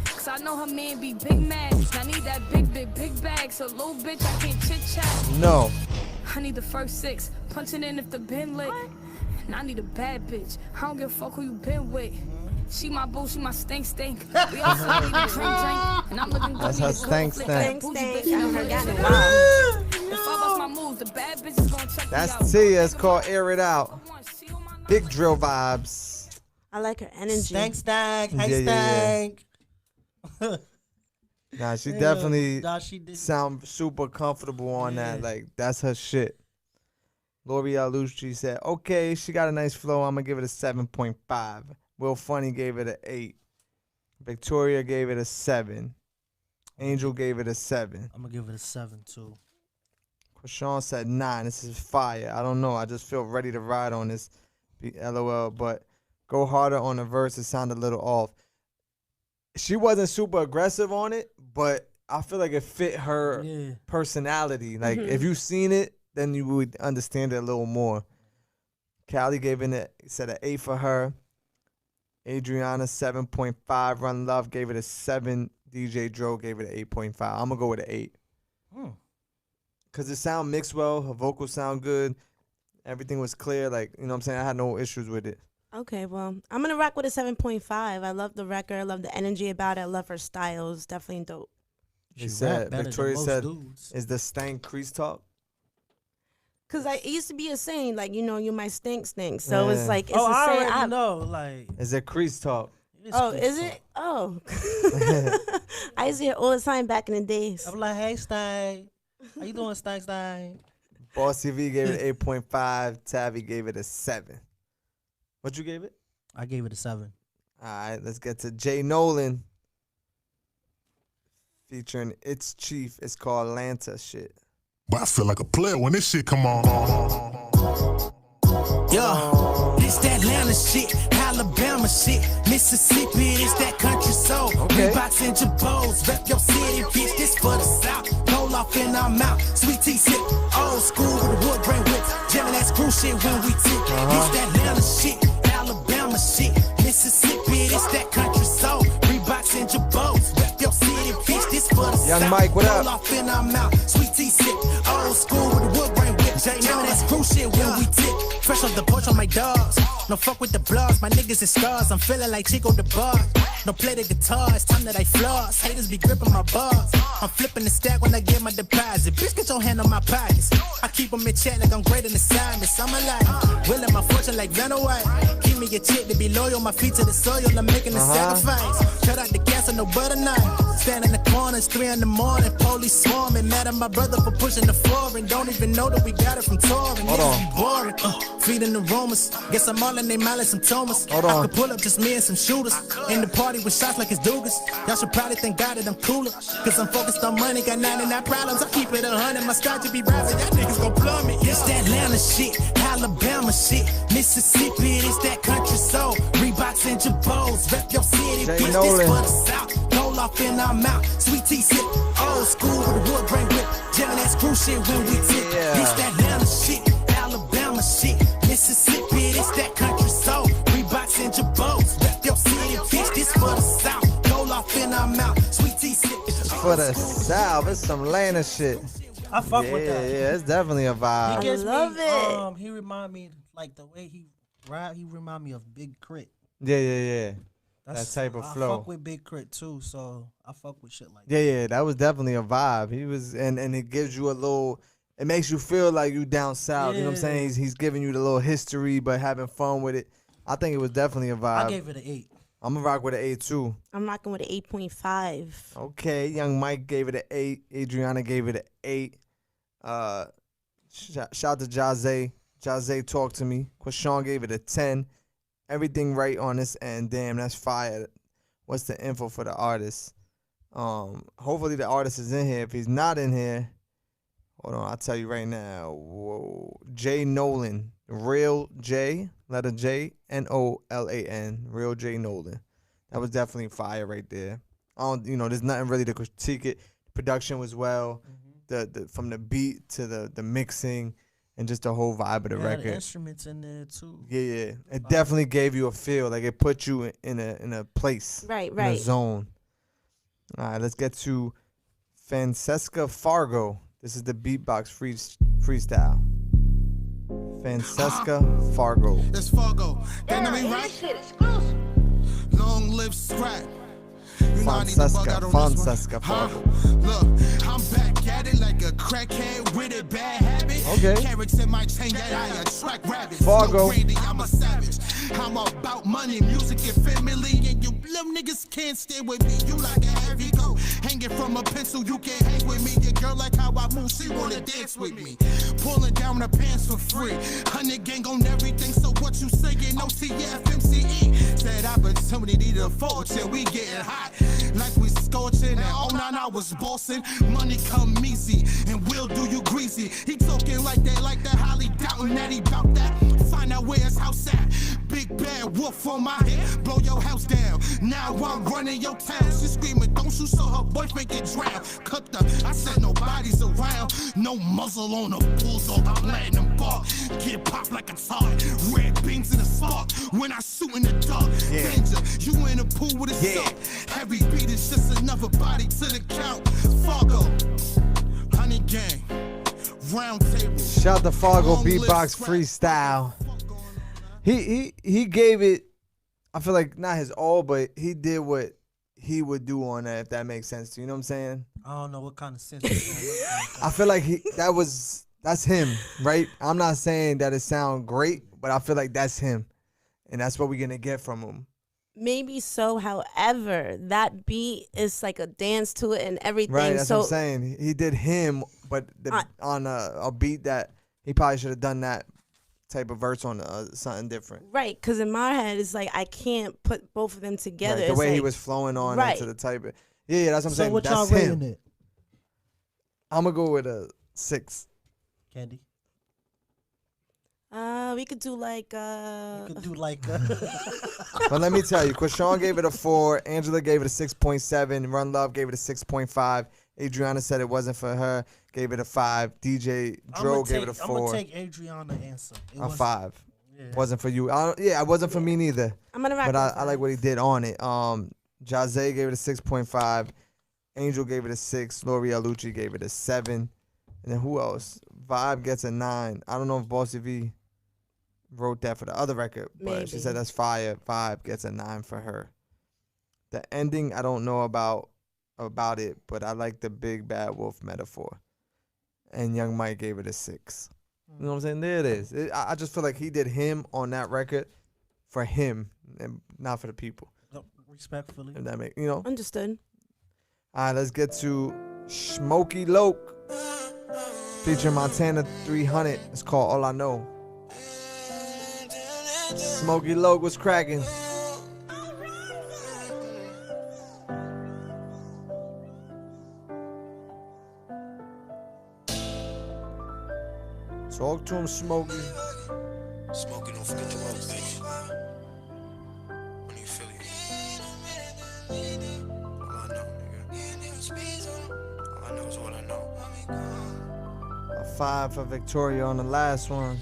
Cause I know her man be big mad. I need that big bag. So little bitch, I can't chit chat. No. I need the first 6. Punching in if the bin lit. And I need a bad bitch. I don't give a fuck who you been with. She my boo, she my stink. We also need a drink. And I'm looking good. That's her stink. If I bust my moves, the bad bitch is gonna check me out. That's Tia. It's called Air It Out. Big drill vibes. I like her energy. Stank. Hey, Yeah. stank. Nah, she definitely she did. sound super comfortable on that. Like, that's her shit. L'Oreal Lucci said, okay, she got a nice flow. I'm going to give it a 7.5. Will Funny gave it an 8. Victoria gave it a 7. Angel gave it a 7. I'm going to give it a 7, too. Krishan said 9. This is fire. I don't know. I just feel ready to ride on this. LOL, but go harder on the verse. It sounded a little off. She wasn't super aggressive on it, but I feel like it fit her personality. Like, if you seen it, then you would understand it a little more. Callie gave it said an 8 for her. Adriana, 7.5. Run Love gave it a 7. DJ Dro gave it an 8.5. I'm going to go with an 8. Because it sound mixed well. Her vocals sound good. Everything was clear. Like, you know what I'm saying? I had no issues with it. Okay, well, I'm going to rock with a 7.5. I love the record. I love the energy about it. I love her style. It's definitely dope. She said, Victoria said, is the stank crease talk? Because it used to be a saying, like, you know, you might stink. So it's like, it's I a saying. already know. Like, is it crease talk? Is it? Oh. I used to hear all the time back in the days. I'm like, hey, Stank. How you doing, Stank? Boss TV gave it 8.5. Tavi gave it a 7. What you gave it? I gave it a 7. All right, let's get to Jay Nolan. Featuring It's Chief. It's called Atlanta shit. But I feel like a player when this shit come on. Yeah, this that Atlanta shit, Alabama shit, Mississippi, this that country soul. Reeboks and Jabos, rep your city, bitch, this for the South. Roll off in our mouth, sweet tea sip, old school with a wood grain whip. Jelly, that's crew shit when we tip. This that Atlanta shit, Alabama shit, Mississippi, this that country soul. Reeboks and Jabos, rep your city, bitch, this for the South. Young Mike, what up? Roll off in our mouth, sweet tea sip, old school with a wood grain whip. Jelly, that's crew shit when we tip. Fresh Push up the porch on my dogs. No fuck with the blogs, my niggas is stars. I'm feeling like Chico the bar. No play the guitar, it's time that I floss. Haters be gripping my bars. I'm flipping the stack when I get my deposit. Bitch, get your hand on my pockets. I keep them in check like I'm great in assignments. I'm alive, willing my fortune like Vanna White. Keep me a chick to be loyal, my feet to the soil. I'm making a sacrifice. Cut out the gas and no butter knife. Stand in the corner, it's 3 in the morning. Police swarming, mad at my brother for pushing the floor. And don't even know that we got it from touring. Niggas be boring, feeding the rumors. Guess I'm all in they malice and Thomas. I could pull up just me and some shooters. In the party with shots like it's Dugas. Y'all should probably thank God that I'm cooler. Cause I'm focused on money, got 99 problems. I keep it 100, my strategy be rapping. Y'all niggas gon' plumb me. It's that Atlanta shit, Alabama shit, Mississippi, it's that country soul. Reeboks and Jabos, rep your city, bitch, this for the South. Roll off in our mouth, sweet tea sip, old school with a wood grain whip. Jamming that screw shit when we tip. It's that Atlanta shit, Alabama shit, Mississippi, it's that country soul. Reeboks and Jabos, rep your city, bitch, this for the South. Roll off in our mouth, sweet tea sip. For the South, it's some Atlanta shit. I fuck with that. Yeah, it's definitely a vibe. He gives love me, it. He remind me, like the way he rap, he remind me of Big Crit. Yeah. That type of flow. I fuck with Big Crit too, so I fuck with shit like that. Yeah, that was definitely a vibe. He was, and it gives you a little, it makes you feel like you down south. You know what I'm saying? He's giving you the little history, but having fun with it. I think it was definitely a vibe. I gave it an 8. I'm gonna rock with an 8 too. I'm rocking with an 8.5. Okay, Young Mike gave it an 8. Adriana gave it an 8. Shout out to Jazzy. Jazzy talked to me. Quashawn gave it a 10. Everything right on this end. Damn, that's fire. What's the info for the artist? Hopefully the artist is in here. If he's not in here, hold on, I'll tell you right now. Whoa. J Nolan. Real J, letter J, Nolan. Real J Nolan. That was definitely fire right there. There's nothing really to critique it. Production was well. The from the beat to the mixing and just the whole vibe of the record. The instruments in there too. Yeah. It definitely gave you a feel. Like it put you in a place. Right. In a zone. All right, let's get to Francesca Fargo. This is the beatbox freestyle. Francesca Fargo. It's Fargo. They know me right. Long live scrap. Francesca Fargo. Look, I'm back at it like a crackhead with a bad habit. Okay. Carrots in my chain that I attract rabbits. Fargo. No Brady, I'm a savage. I'm about money, music, and family. And you little niggas can't stand with me. You like a heavy coat. Hanging from a pencil, you can't hang with me. Your girl like how I move, she wanna dance with me. Pulling down the pants for free. 100 gang on everything, so what you saying? OTF, MCE. Said opportunity to fortune, we getting hot. Like we scorching, and all 9 hours bossing. Money come easy, and we'll do you greasy. He talking like that Holly doubting that he bout that. Find out where his house at. Big bad wolf on my head, blow your house down. Now I'm running your town. She screaming, don't shoot, so her boyfriend get drowned. Cut the, I said nobody's around. No muzzle on a bulldog, I'm letting them bark. Get popped like a tart. Red beans in the spark. When I shoot in the dark, danger, you in the pool with a sock. Heavy beat is just another body to the count. Fargo, honey gang, round table. Shout to Fargo beatbox freestyle. He gave it, I feel like not his all, but he did what he would do on that, if that makes sense to you. You know what I'm saying? I don't know what kind of sense. I feel like that's him, right? I'm not saying that it sound great, but I feel like that's him. And that's what we're going to get from him. Maybe so. However, that beat is like a dance to it and everything. Right, that's what I'm saying. He did him, but on a beat that he probably should have done that type of verse on something different. Right, because in my head, it's like I can't put both of them together. Right, the it's way like, he was flowing on right. into the type of... Yeah, that's what I'm saying. So what that's y'all him. rating it? I'm going to go with a 6. Candy? We could do like But let me tell you, Quashawn gave it a 4, Angela gave it a 6.7, Run Love gave it a 6.5, Adriana said it wasn't for her, gave it a 5, DJ Dro gave it a 4. I'm gonna take Adriana's answer. A 5. Yeah. Wasn't for you. It wasn't for me neither. I'm gonna rock. But I like what he did on it. Jazzy gave it a 6.5, Angel gave it a 6, L'Oreal Lucci gave it a 7, and then who else? Vibe gets a 9. I don't know if Bossy V wrote that for the other record, but she said that's fire. Vibe gets a 9 for her. The ending, I don't know about it, but I like the big bad wolf metaphor. And Young Mike gave it a 6. You know what I'm saying? There it is. I just feel like he did him on that record for him and not for the people. Respectfully. If that make Understood. All right, let's get to Smokey Loke featuring Montana 300. It's called All I Know. Smokey Loke was cracking. Talk to him, Smokey. Smokey, don't forget the road, bitch. When you feel it. All I know, nigga. All I know is what I know. A 5 for Victoria on the last one.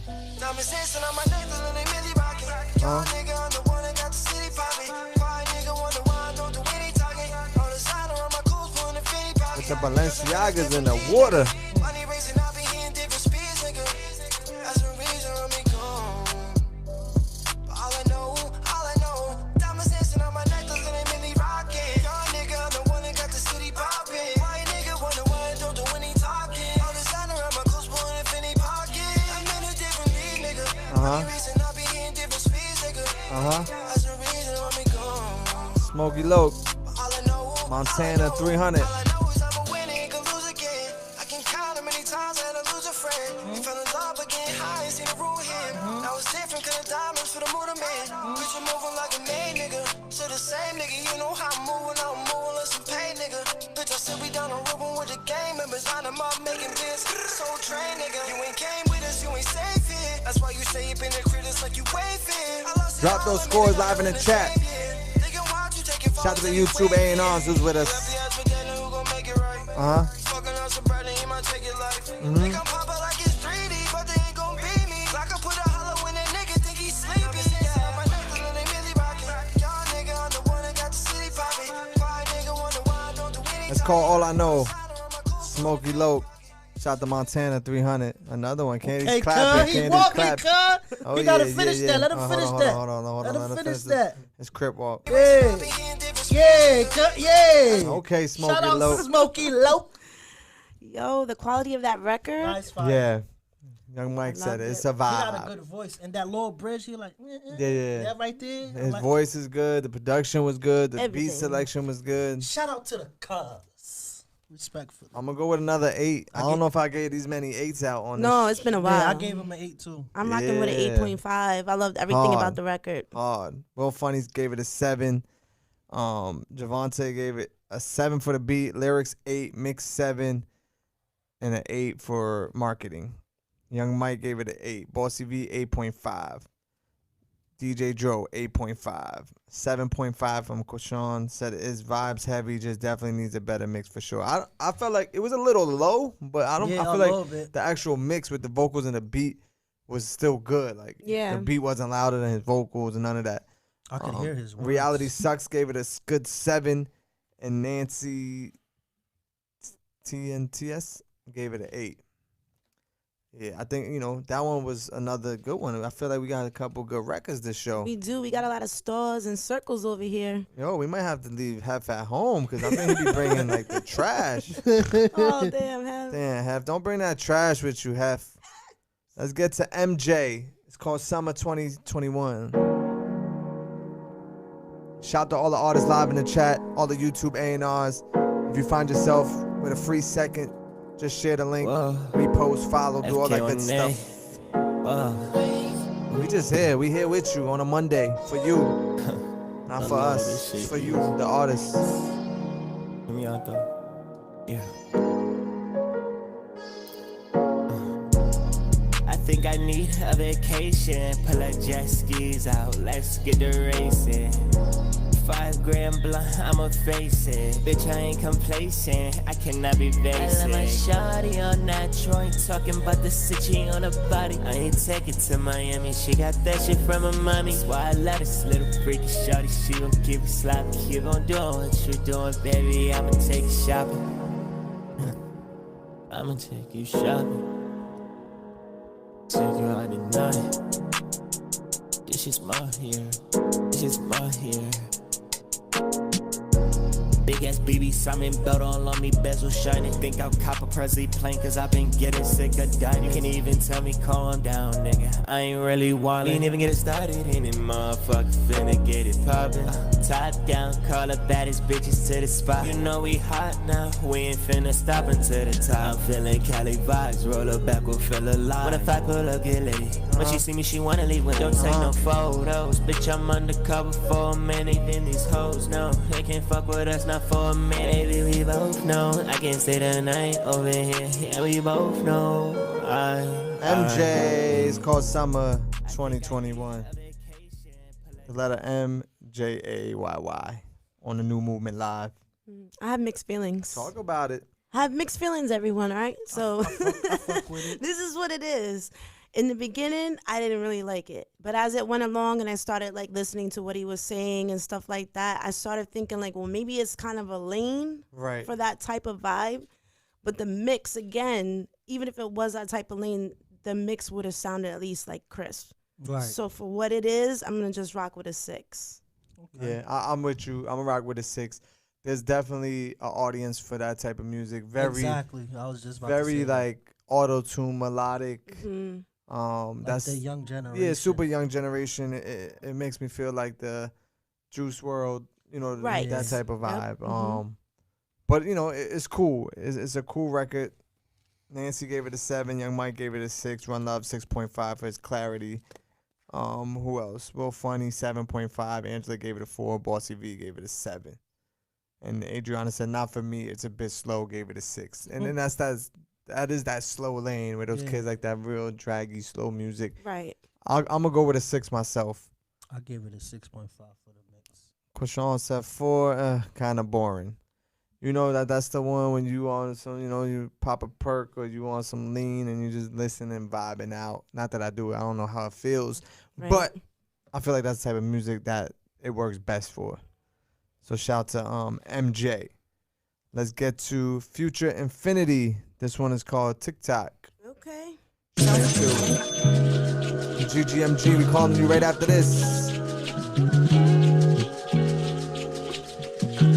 With the Balenciagas in the water. Smokey Loke, Montana 300. Drop those scores live in the chat. Shout out to the YouTube A&Rs who's with us. It's called All I Know. Smokey Loke. Shout out to Montana 300. Another one. Candy's clapping. He walking, cuz. He gotta finish that. Let him finish that. Hold on. Let him finish that. It's Crip Walk. Yeah. Okay, Smokey Shout out Loke. to Smokey Loke. Yo, the quality of that record. Nice fire. Yeah. Young Mike said it. It's a vibe. He got a good voice. And that low bridge, he like, Yeah. That right there. His voice is good. The production was good. The Everything. beat selection was good. Shout out to the cuz. Respectfully. I'm going to go with another 8. I don't know if I gave these many 8s out on No, this. it's been a while. Yeah, I gave him an 8 too. I'm rocking with an 8.5. I loved everything about the record. Hard. Will Funnies gave it a 7. Javonte gave it a 7 for the beat. Lyrics 8. Mix 7. And an 8 for marketing. Young Mike gave it an 8. Bossy V 8.5. DJ Dro 8.5. 7.5 from Koshan. Said it is vibes heavy. Just definitely needs a better mix for sure. I felt like it was a little low, but I feel like the actual mix with the vocals and the beat was still good. Like the beat wasn't louder than his vocals and none of that. I could hear his words. Reality Sucks gave it a good 7, and Nancy TNTS gave it an 8. Yeah, I think, that one was another good one. I feel like we got a couple good records this show. We do. We got a lot of stars and circles over here. Yo, we might have to leave Hef at home because I think he be bringing, like, the trash. Oh, damn, Hef. Damn, Hef. Don't bring that trash with you, Hef. Let's get to MJ. It's called Summer 2021. Shout out to all the artists live in the chat, all the YouTube A&Rs. If you find yourself with a free second, just share the link, repost, follow, do all that good stuff. We just here. We here with you on a Monday for you. Not for us. It's for you, the artists. Hear me out though. Yeah. I think I need a vacation. Pull our jet skis out. Let's get to racing. 5 grand blunt, I'ma face it. Bitch, I ain't complacent, I cannot be basic. I let my shawty on that joint, talking about the city on her body. I ain't take it to Miami, she got that shit from her mommy. That's why I love this little freaky shawty. She gon' keep it sloppy, you gon' do what you doing, baby. I'ma take you shopping. I'ma take you shopping. Take you out tonight. It's just my year. It's just my year. Big ass BB Simon belt all on me, bezel shining. Think I'm copper Presley plain, cause I've been getting sick of dining. You can't even tell me calm down, nigga. I ain't really wildin'. We ain't even get it started, and it motherfucker finna get it poppin'. Top down, call the baddest bitches to the spot. You know we hot now, we ain't finna stop until the top. I'm feeling Cali vibes, roll her back, we'll feel alive. What if I pull up, get lady? When she see me, she wanna leave with don't take no photos. Bitch, I'm undercover for a minute, then these hoes know they can't fuck with us, not for a minute. Baby, we both know I can't stay the night over here. Yeah, we both know. MJ is called Summer 2021. The letter MJAYY on the New Movement Live. I have mixed feelings. Talk about it. I have mixed feelings, everyone, all right? So this is what it is. In the beginning, I didn't really like it. But as it went along and I started like listening to what he was saying and stuff like that, I started thinking like, well, maybe it's kind of a lane for that type of vibe. But the mix, again, even if it was that type of lane, the mix would have sounded at least like crisp. Right. So for what it is, I'm going to just rock with a 6. Okay. Yeah, I'm with you. I'm going to rock with a 6. There's definitely an audience for that type of music. Exactly. I was just about to say very like auto-tune, melodic. Mm-hmm. Like That's the young generation. Yeah, super young generation. It makes me feel like the Juice World, you know, that type of vibe. Yep. But you know, it's cool. It's a cool record. Nancy gave it a 7. Young Mike gave it a 6. Run Love 6.5 for his clarity. Who else? Will Funny 7.5. Angela gave it a 4. Bossy V gave it a 7. And Adriana said, not for me. It's a bit slow. Gave it a 6. And then that is that slow lane where those kids like that real draggy, slow music. Right. I'm going to go with a 6 myself. I gave it a 6.5 for the mix. Quashawn said 4, kind of boring. You know that's the one when you on some, you know, you pop a perk or you on some lean and you just listen and vibing out. Not that I do it. I don't know how it feels. Right. But I feel like that's the type of music that it works best for. So shout to MJ. Let's get to Future Infinity. This one is called Tic Tac. Okay. GGMG, we calling you right after this.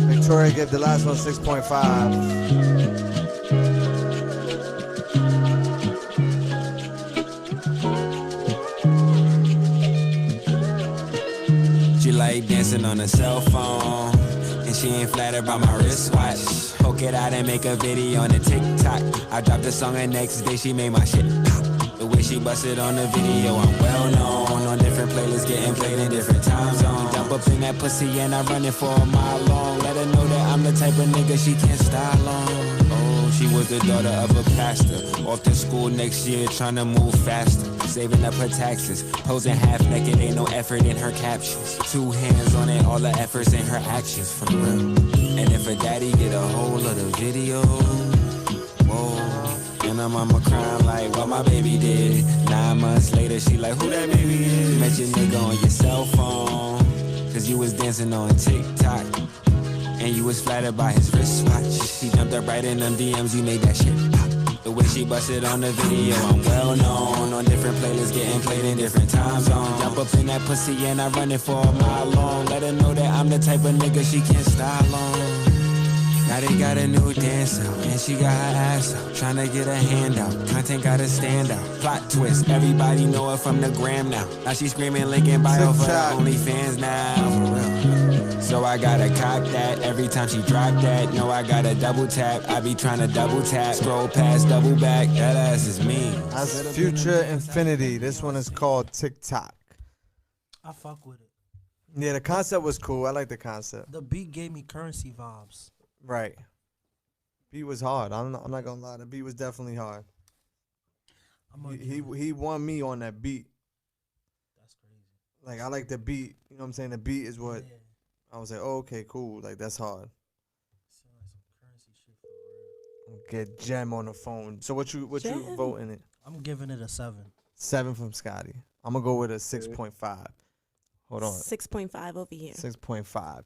Victoria gave the last one 6.5. She like dancing on a cell phone, and she ain't flattered by my wristwatch. Poke it out and make a video on the TikTok. I dropped the song and next day she made my shit pop. The way she busted on the video, I'm well known. On different playlists, getting played in different time zones. Jump up in that pussy and I run it for a mile long. Let her know that I'm the type of nigga she can't style on. Oh, she was the daughter of a pastor. Off to school next year, trying to move faster. Saving up her taxes, posing half naked, ain't no effort in her captions. 2 hands on it, all the efforts in her actions, for real. And if her daddy get a hold of the video, whoa. And her mama crying like what my baby did. 9 months later, she like, who that baby is? You met your nigga on your cell phone, cause you was dancing on TikTok. And you was flattered by his wristwatch. He jumped up right in them DMs, you made that shit pop. The way she busted on the video, I'm well known. On different playlists, getting played in different time zones. Jump up in that pussy and I run it for a mile long. Let her know that I'm the type of nigga she can't style on. Now they got a new dancer, and she got her ass out, tryna get a handout. Content gotta stand out. Plot twist, everybody know her from the gram now. Now she screaming Lincoln bio for the OnlyFans now, for real. So I gotta cop that every time she drop that. No, I gotta double tap. I be tryna double tap, scroll past, double back. That ass is mean. That's Future Infinity. This one is called Tic Tac. I fuck with it. Yeah, the concept was cool. I like the concept. The beat gave me Currency vibes. Right. Beat was hard. I'm not gonna lie. The beat was definitely hard. He won me on that beat. That's crazy. Like I like the beat. You know what I'm saying? The beat is what I was like. Oh, okay, cool. Like that's hard. Get Gem on the phone. So what you voting it? I'm giving it a 7. 7 from Scotty. I'm gonna go with a 6.5. Hold on. 6.5 over here. 6.5.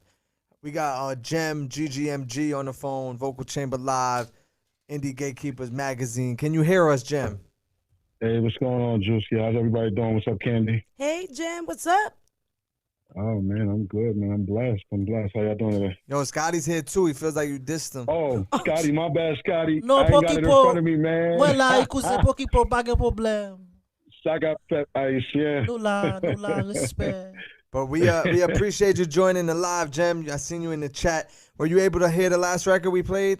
We got Gem GGMG on the phone. Vocal Chamber Live. Indie Gatekeepers Magazine. Can you hear us, Gem? Hey, what's going on, Drewski? How's everybody doing? What's up, Candy? Hey, Jim, what's up? Oh, man, I'm good, man. I'm blessed. How y'all doing today? Yo, Scotty's here, too. He feels like you dissed him. Oh, Scotty, my bad, Scotty. No, I ain't got it in front of me, man. Voilà, écoute, Poki Po, pas de problème. Saga Pep Haïtien. Nous là, respect. But we appreciate you joining the live, Jem. I seen you in the chat. Were you able to hear the last record we played?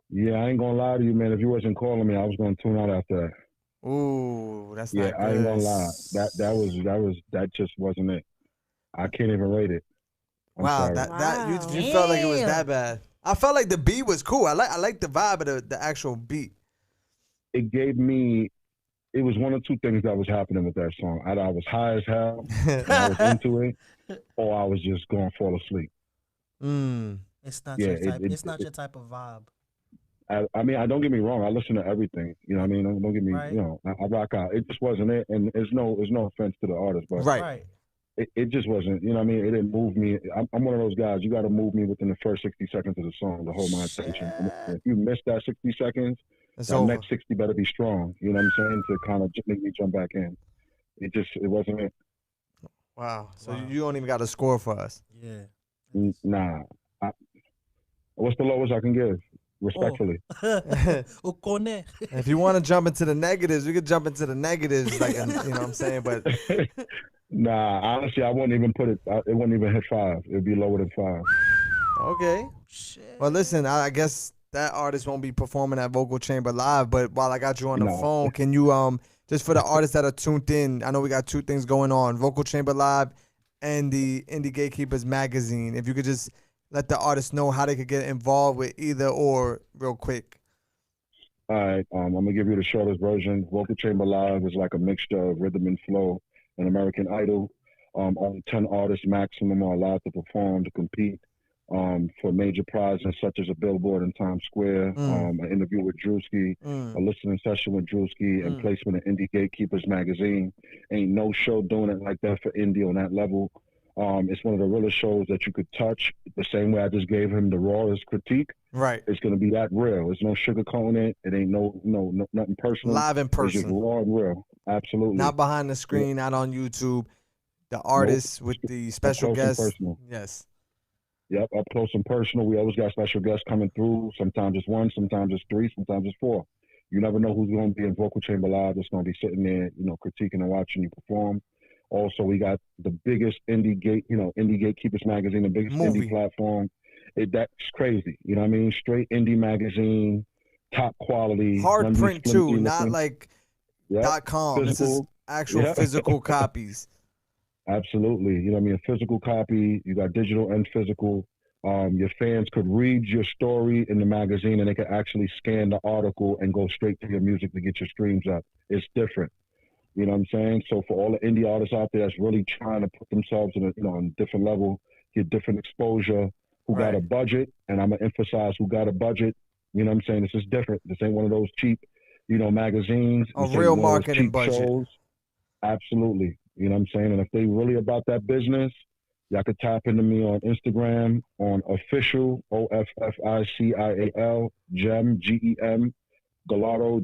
Yeah, I ain't gonna lie to you, man. If you wasn't calling me, I was gonna tune out after that. Ooh, that's not good. Yeah, I ain't gonna lie. That just wasn't it. I can't even rate it. I'm sorry. You felt like it was that bad. I felt like the beat was cool. I like the vibe of the actual beat. It gave me. It was one of two things that was happening with that song. Either I was high as hell, and I was into it, or I was just going to fall asleep. It's not your type. It's not your type of vibe. I mean, don't get me wrong. I listen to everything. You know what I mean? Don't get me. Right. You know, I rock out. It just wasn't it, and there's no offense to the artist, but right. It just wasn't. You know what I mean? It didn't move me. I'm one of those guys. You got to move me within the first 60 seconds of the song to hold my attention. And if you miss that 60 seconds, the next 60 better be strong. You know what I'm saying? To kind of make me jump back in. It wasn't it. Wow. So you don't even got a score for us. Yeah. Nah. What's the lowest I can give? Respectfully. If you want to jump into the negatives, we could jump into the negatives, like you know what I'm saying. But nah, honestly, I wouldn't even put it. It wouldn't even hit 5. It'd be lower than 5. Okay. Shit. Well, listen, I guess that artist won't be performing at Vocal Chamber Live. But while I got you on the phone, can you just for the artists that are tuned in, I know we got 2 things going on: Vocal Chamber Live and the Indie Gatekeepers magazine. If you could just let the artists know how they could get involved with either or real quick. All right, I'm going to give you the shortest version. Vocal Chamber Live is like a mixture of rhythm and flow and American Idol. Only 10 artists maximum are allowed to perform to compete for major prizes such as a billboard in Times Square, an interview with Drewski, a listening session with Drewski, and placement in Indie Gatekeepers magazine. Ain't no show doing it like that for indie on that level. It's one of the realest shows that you could touch. The same way I just gave him the rawest critique. Right. It's gonna be that real. There's no sugarcoating it. It ain't no nothing personal. Live in person. It's just raw and real. Absolutely. Not behind the screen, not on YouTube. The artists with the special guests. Yes. Yep, up close and personal. We always got special guests coming through. Sometimes it's 1, sometimes it's 3, sometimes it's 4. You never know who's going to be in Vocal Chamber Live that's going to be sitting there, critiquing and watching you perform. Also, we got the biggest Indie Gatekeepers magazine, the biggest indie platform. That's crazy. You know what I mean? Straight indie magazine, top quality. Hard print too, not like .com. Physical. This is actual physical copies. Absolutely. You know what I mean? A physical copy. You got digital and physical. Your fans could read your story in the magazine and they could actually scan the article and go straight to your music to get your streams up. It's different. You know what I'm saying? So for all the indie artists out there that's really trying to put themselves in on a different level, get different exposure, who got a budget, and I'm going to emphasize who got a budget. You know what I'm saying? This is different. This ain't one of those cheap, magazines. A real marketing budget. Shows. Absolutely. You know what I'm saying? And if they really about that business, y'all could tap into me on Instagram on official, OFFICIAL, GEM, GEM, Gallardo,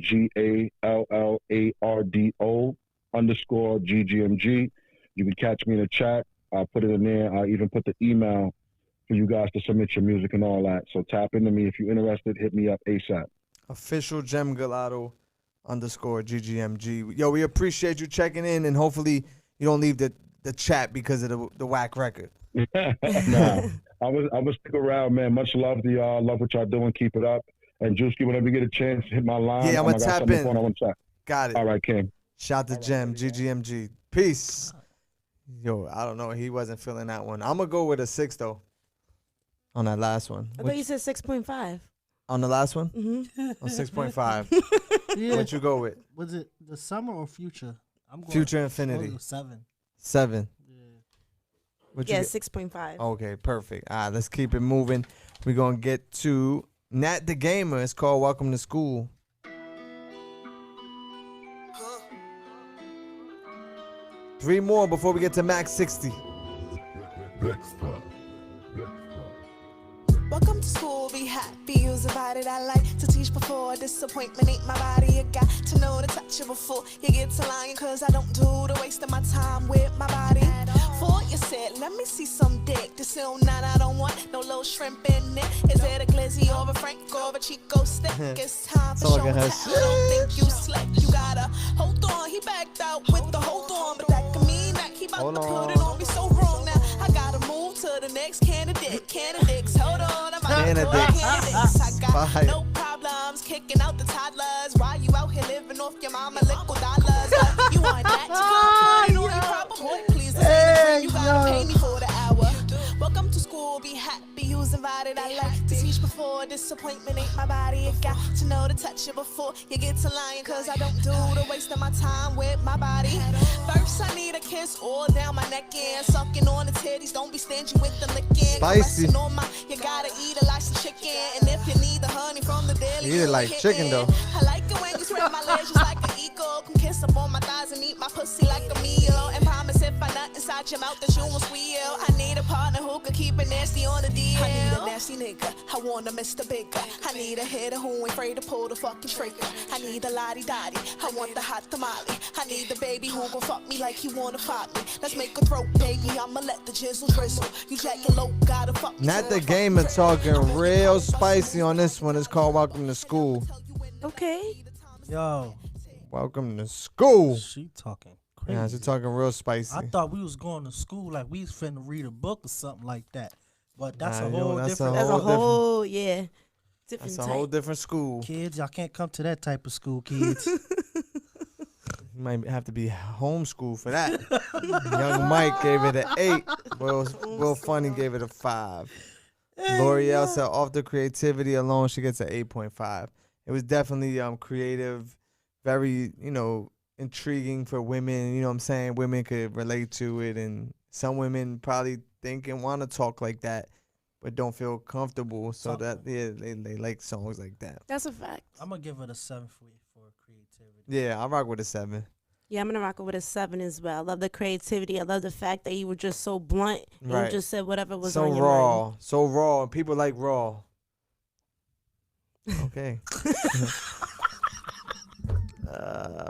GALLARDO _GGMG. You can catch me in the chat. I'll put it in there. I'll even put the email for you guys to submit your music and all that. So tap into me. If you're interested, hit me up ASAP. Official Gem Gallardo _GGMG. Yo, we appreciate you checking in, and hopefully you don't leave the chat because of the whack record. Nah, I was stick around, man. Much love to y'all. Love what y'all doing. Keep it up. And Drewski, whenever you get a chance, hit my line. Yeah, I'm going to tap in. Got it. All right, King. Shout to Gem, GGMG. Peace. Yo, I don't know. He wasn't feeling that one. I'm going to go with a 6, though, on that last one. I thought you said 6.5. On the last one? Mm-hmm. On 6.5. Yeah. What'd you go with? Was it the summer or future? I'm going Future Infinity. 7. 7. Yeah, 6.5. Okay, perfect. All right, let's keep it moving. We're going to get to Nat the Gamer. It's called Welcome to School. Three more before we get to Max 60. Welcome to school, be happy, use about it. I like to teach before. Disappointment ain't my body. You got to know to touch it before you get to lying. Cause I don't do the wasting my time with my body. For you said, let me see some dick. This is not, I don't want no little shrimp in it. Is it a glizzy or a Frank or a Chico stick? It's time for show and tell. I don't think you slept. You gotta hold on. He backed out with the hold on. But that can mean that he about to put it on me so wrong. Now I gotta move to the next candidate. Candidates, hold on. I'm out to candidates. I got no problems kicking out the toddlers. Why you out here living off your mama liquid dollars? You want that to come on your proper boy? Please, you gotta pay me for the hour. Welcome to school, be happy, who's invited. I like to teach before disappointment ain't my body. You got to know to touch it before you get to lying. Cause I don't do the waste of my time with my body. First I need a kiss all down my neck and sucking on the titties. Don't be stingy with the licking. Spicy. You gotta eat it like some chicken. And if you need the honey from the deli, eat it like chicken though. I like it when you spread my legs just like an eagle. Come kiss up on my thighs and eat my pussy like a meal. And promise if I nut inside your mouth that you won't squeal. I need a partner who could keep it nasty on the DL. I need a nasty nigga. I want a Mr. Bigger. I need a hitter who ain't afraid to pull the fucking trigger. I need a lottie dottie. I want the hot tamale. I need the baby who gon' fuck me like he wanna fuck me. Let's make a throat, baby. I'ma let the jizzle drizzle. You jack and low, gotta fuck me. Not the game of talking real spicy on this one. It's called Welcome to School. Okay. Yo. Welcome to school. She talking crazy. Yeah, she talking real spicy. I thought we was going to school like we was finna read a book or something like that. But that's a whole different. That's a whole, yeah. Different That's a whole different school. Kids, y'all can't come to that type of school, kids. You might have to be homeschooled for that. Young Mike gave it an 8. Will Funny gave it a 5. L'Oreal said off the creativity alone, she gets an 8.5. It was definitely creative, very, intriguing for women. You know what I'm saying? Women could relate to it, and some women probably think and want to talk like that, but don't feel comfortable. So that they like songs like that. That's a fact. I'm gonna give it a 7 for creativity. Yeah, I rock with a 7. Yeah, I'm gonna rock it with a 7 as well. I love the creativity. I love the fact that you were just so blunt. Right. You just said whatever was so on your raw, mind. so raw, and people like raw. Okay.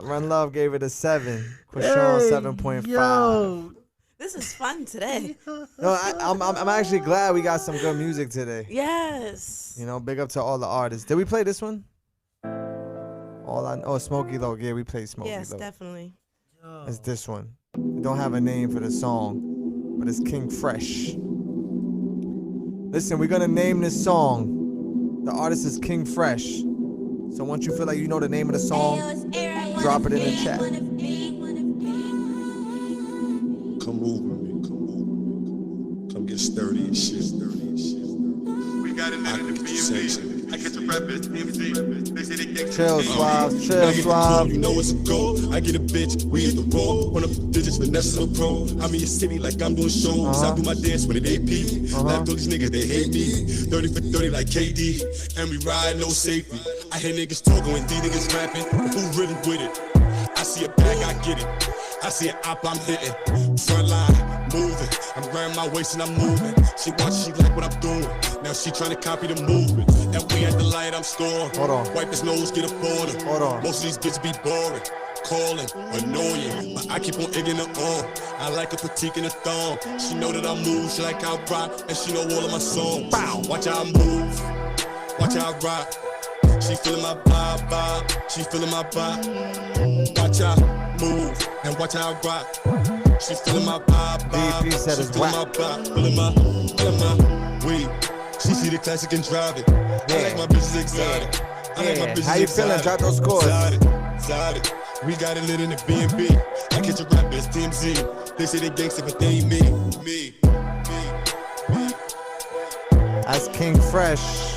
Run Love gave it a 7. Krishan 7.5. This is fun today. No, I'm actually glad we got some good music today. Yes. Big up to all the artists. Did we play this one? Smokey Loke. Yeah, we played Smokey Loke. Yes, definitely. It's this one. It don't have a name for the song, but it's King Fresh. Listen, we're gonna name this song. The artist is King Fresh. So once you feel like you know the name of the song, drop it in the chat. Come over me. Come get sturdy and shit. We got it in the BMT. I get the rappers, MC. They say they get Chill, Suave. You know it's a goal. I get a bitch, we hit the roll. Run up the digits, Vanessa Pro. I'm in your city like I'm doing shows. I do my dance with an AP. Left all these niggas, they hate me. 30 for 30 like KD. And we ride, no safety. I hear niggas talking when these niggas rapping. Who really with it? I see a bag, I get it. I see an op, I'm hitting. Front line, moving. I'm grabbing my waist and I'm moving. She watch, she like what I'm doing. Now she trying to copy the movement. That way at the light, I'm scoring. Hold on. Wipe his nose, get a border. Hold on. Most of these bitches be boring. Calling, annoying. But I keep on egging her on. I like a critique in a thong. She know that I move, she like how I rock. And she know all of my songs. Bow. Watch how I move. Watch how I rock. She feeling my vibe. She feeling my vibe. Watch how I move. And watch how I rock. She feeling my vibe. DP said it's whack. Feeling my weed. She see the classic and drive it. I like my bitches exotic. I like my bitches How you feeling? Drop those scores. Exotic. We got it lit in the B&B. I catch a rappers, TMZ. They say they gangsta, but they ain't me. That's King Fresh.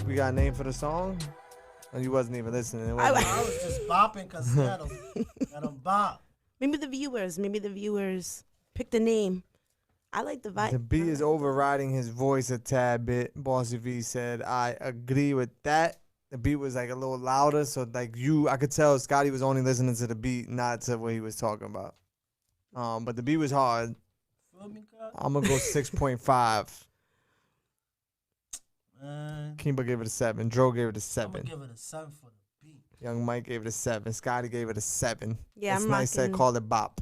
We got a name for the song? Or you wasn't even listening? I was just bopping because let them bop. Maybe the viewers pick the name. I like the vibe. The beat is overriding his voice a tad bit. Bossy V said, I agree with that. The beat was like a little louder, so like I could tell Scotty was only listening to the beat, not to what he was talking about. But the beat was hard. I'm gonna go 6.5. Kimba gave it a 7. Dro gave it a 7. I'm gonna give it a 7 for the beat. Young Mike gave it a 7. Scotty gave it a 7. Yeah, It's I'm nice that rocking. called it bop.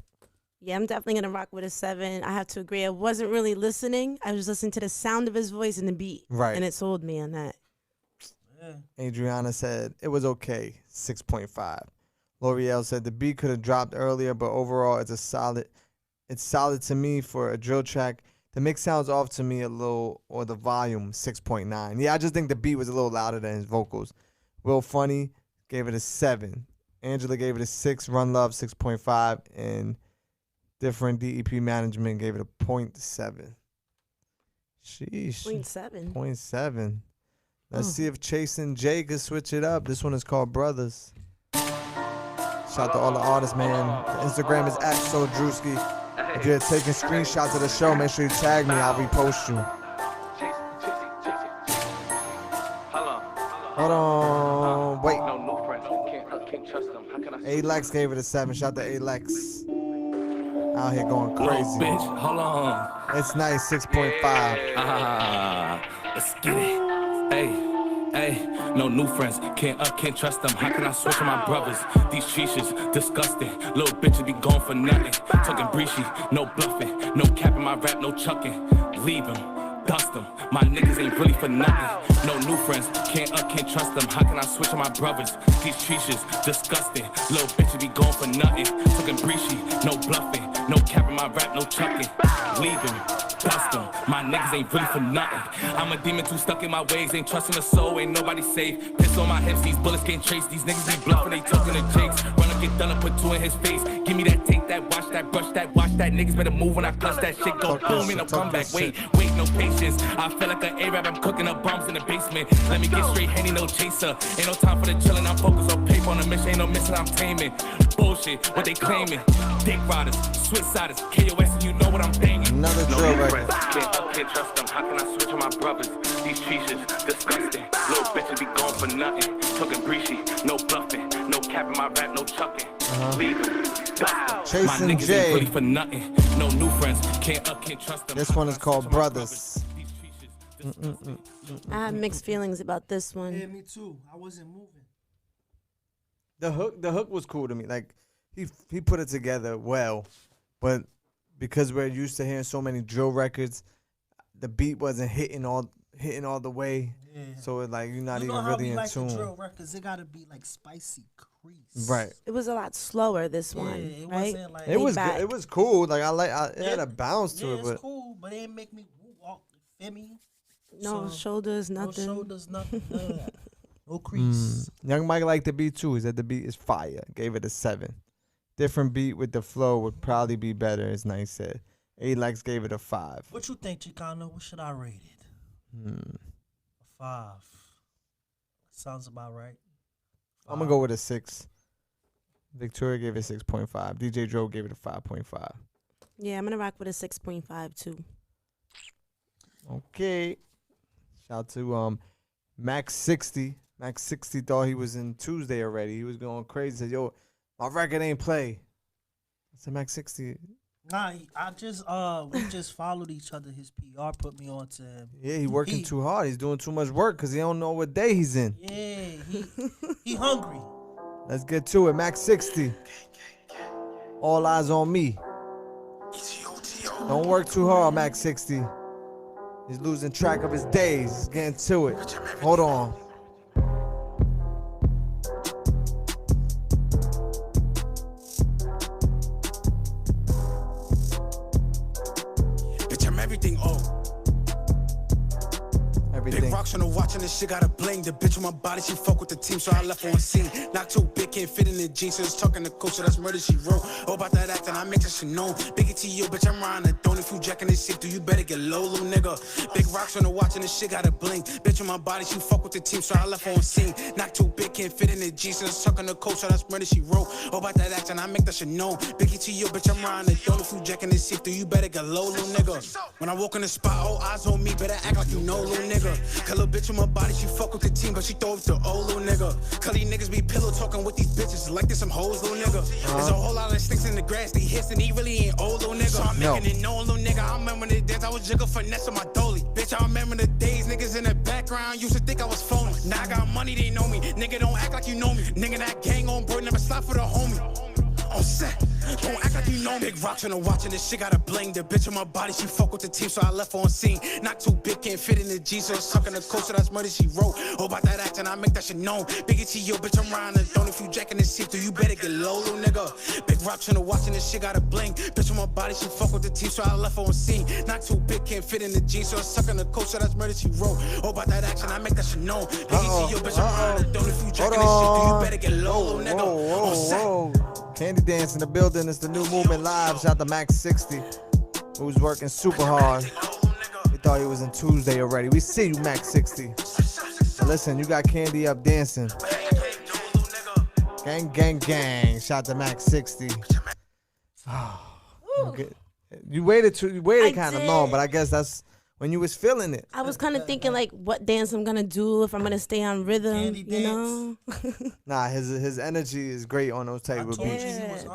Yeah, I'm definitely gonna rock with a 7. I have to agree. I wasn't really listening. I was listening to the sound of his voice and the beat. Right. And it sold me on that. Adriana said it was okay, 6.5. L'Oreal said the beat could have dropped earlier, but overall it's solid to me for a drill track. The mix sounds off to me a little, or the volume, 6.9. Yeah, I just think the beat was a little louder than his vocals. Will Funny gave it a 7. Angela gave it a 6. Run Love 6.5, and Different DEP Management gave it a 0.7. Sheesh. 0.7. 0.7. Let's see if Chase and Jay could switch it up. This one is called Brothers. Shout out to all the artists, man. The Instagram is @SoDrewski. If you're taking screenshots of the show, make sure you tag me. I'll repost you. Hold on. Wait. Alex gave it a 7. Shout out to Alex. Out here going crazy. Bitch, hold on. It's nice, 6.5. Let's get it. Hey, no new friends. Can't trust them. How can I switch on my brothers? These treaches, disgusting. Little bitches be going for nothing. Talking breezy, no bluffing. No capping my rap, no chucking. Leave them, dust them. My niggas ain't really for nothing. No new friends. Can't trust them. How can I switch on my brothers? These treaches, disgusting. Little bitches be going for nothing. Talking breezy, no bluffing. No capping my rap, no chucking. Leave them. Dust them. My niggas ain't really for nothing. I'm a demon too stuck in my ways. Ain't trusting the soul, ain't nobody safe. Piss on my hips, these bullets can't trace. These niggas be bluffing, they talking to jakes. Run up, get done up, put 2 in his face. Give me that, take that, watch that, brush that, watch that. Niggas better move when I clutch that shit. Go boom, ain't no comeback. Wait, no patience. I feel like an A-Rap, I'm cooking up bombs in the basement. Let me get straight, Henny, no chaser. Ain't no time for the chillin', I'm focused on paper on the mission. Ain't no missing, I'm taming. Bullshit, what they claiming. Dick riders, Swiss-siders, KOS, and you know what I'm banging. Another drill record. Can't trust them. How can I switch on my brothers? These treaches, disgusting. Little bitches be going for nothing. Talking breezy, no bluffing. No capping my rap, no chucking. Leave them. Chase My and niggas Jay. ain't really for nothing. No new friends. Can't trust them. This one is called Brothers. I have mixed feelings about this one. Yeah, me too. I wasn't moving. The hook was cool to me. Like he put it together well, but because we're used to hearing so many drill records, the beat wasn't hitting all the way. Yeah. So it's like you're not even really in tune. Drill records, it gotta be like spicy crease. Right. It was a lot slower this one, it right? wasn't like It was good. It was cool. Like it had a bounce to it, it's but cool, but it didn't make me walk. Feel me? No shoulders, nothing. No shoulders, nothing. None of that. No crease. Young Mike liked the beat too. He said the beat is fire. Gave it a 7. Different beat with the flow would probably be better, as Nice said. Alex gave it a 5. What you think, Chicano? What should I rate it? A 5. Sounds about right. 5. I'm gonna go with a 6. Victoria gave it 6.5. DJ Joe gave it a 5.5. Yeah, I'm gonna rock with a 6.5 too. Okay. Shout out to Max 60. Max 60 thought he was in Tuesday already. He was going crazy. Said, yo, my record ain't play. I said, Max 60. Nah, I just we just followed each other. His PR put me on to him. Yeah, he working too hard. He's doing too much work because he don't know what day he's in. Yeah, he hungry. Let's get to it. Max 60. All eyes on me. Don't work too hard, Max 60. He's losing track of his days. He's getting to it. Hold on. Bitch, I'm everything, Everything. Big rocks on the watch and this shit got a bling. The bitch on my body, she fuck with the team, so I left her on scene. Not too big, can't fit in the jeans, so it's talking to coach, so that's murder she wrote. Oh, about that acting, I make that shit known. Biggie to you, bitch, I'm riding a don't. If you jacking this shit, do you better get low, little nigga. Big rocks on the watch and this shit got a bling. Bitch on my body, she fuck with the team, so I left her on scene. Not too big, can't fit in the jeans, so it's talking to coach, so that's murder she wrote. Oh, about that acting, I make that shit known. Biggie to you, bitch, I'm riding a don't. If you jacking this shit, do you better get low, little nigga. When I walk in the spot, all eyes on me, better act like you know, little nigga. Cause little bitch on my body, she fuck with the team, but she throw it to old little nigga. Cause these niggas be pillow talking with these bitches like there's some hoes, little nigga. There's a whole lot of sticks in the grass, they hissing, he really ain't old, little nigga. So I'm making it known, little nigga. I remember the days I was jiggle finesse on my dolly. Bitch, I remember the days niggas in the back background, used to think I was phony. Now I got money, they know me. Nigga, don't act like you know me. Nigga, that gang on bro, never slide for the homie. On set, don't act like you know me. Big rocks on the watching this shit got a bling. The bitch on my body, she fuck with the team, so I left her on scene. Not too big, can't fit in the G, so it's sucking the coast, so that's murder she wrote. Oh, about that act, and I make that shit known. Biggie T, yo, bitch, I'm riding the throne. If you jacking this shit, you better get low, little nigga. Big rocks on the watching this shit got a bling. Bitch on my body, she fuck with the team, so I left her on scene. Not too big, can't fit in the G, so it's sucking the coast, so that's murder she wrote. Oh, about that action, I make that shit known. Biggie T, yo, bitch, I'm riding the throne. If you jacking this shit, you better get low, little nigga. On set. Candy Dance in the building. It's the new movement live. Shout out to Max 60, who's working super hard. We thought he was in Tuesday already. We see you, Max 60. So listen, you got Candy up dancing. Gang, gang, gang. Shout out to Max 60. You waited kind of long, but I guess that's when you was feeling it. I was kind of thinking like what dance I'm gonna do if I'm gonna stay on rhythm, you know. Nah, his energy is great on those type of beats.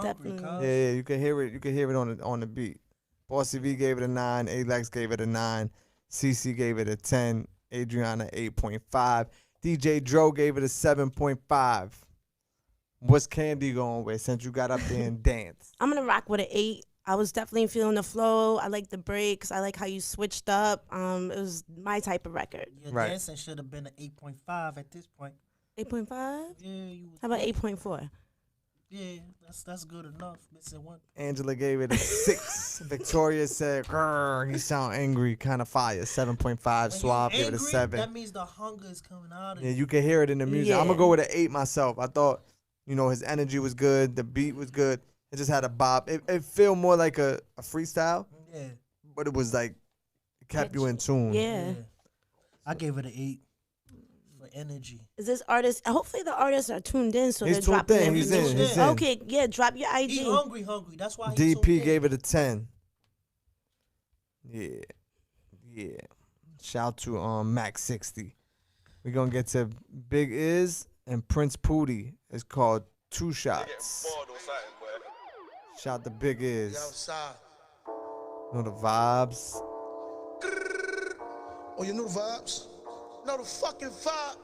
Definitely. Yeah, you can hear it. You can hear it on the beat. Bossy V gave it a 9. Alex gave it a 9. CC gave it a 10. Adriana 8.5. DJ Dro gave it a 7.5. What's Candy going with since you got up there and danced? I'm gonna rock with an 8. I was definitely feeling the flow. I like the breaks. I like how you switched up. It was my type of record. Your dancing should have been an 8.5 at this point. 8.5? Yeah. How about 8.4? Yeah, that's good enough. Missing one. Angela gave it a 6. Victoria said, "Grr, he sound angry, kind of fire." 7.5. Suave gave it a 7. That means the hunger is coming out of Yeah, you can hear it in the music. Yeah. I'm gonna go with an 8 myself. I thought, his energy was good. The beat was good. It just had a bop. It felt more like a freestyle. Yeah. But it was like, it kept you in tune. Yeah. I gave it an 8 for energy. Is this artist? Hopefully the artists are tuned in, so He's they're tuned dropping in. He's information. in. He's in. Okay, yeah, drop your IG. He hungry. That's why. DP gave it a 10. Yeah. Shout out to Max 60. We're gonna get to Big Iz and Prince Pooty. It's called 2 Shots. Shout out to Big Iz. Know the vibes. Oh, you know the vibes? Know the fucking vibe.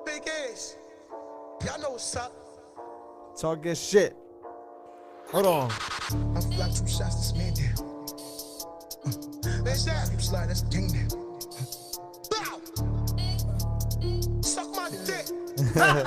Big ass. Y'all know what's up. Talk your shit. Hold on. I feel like 2 shots, this man down. Let's that. You slide, that's gang down. Bow. Suck my dick. Bang.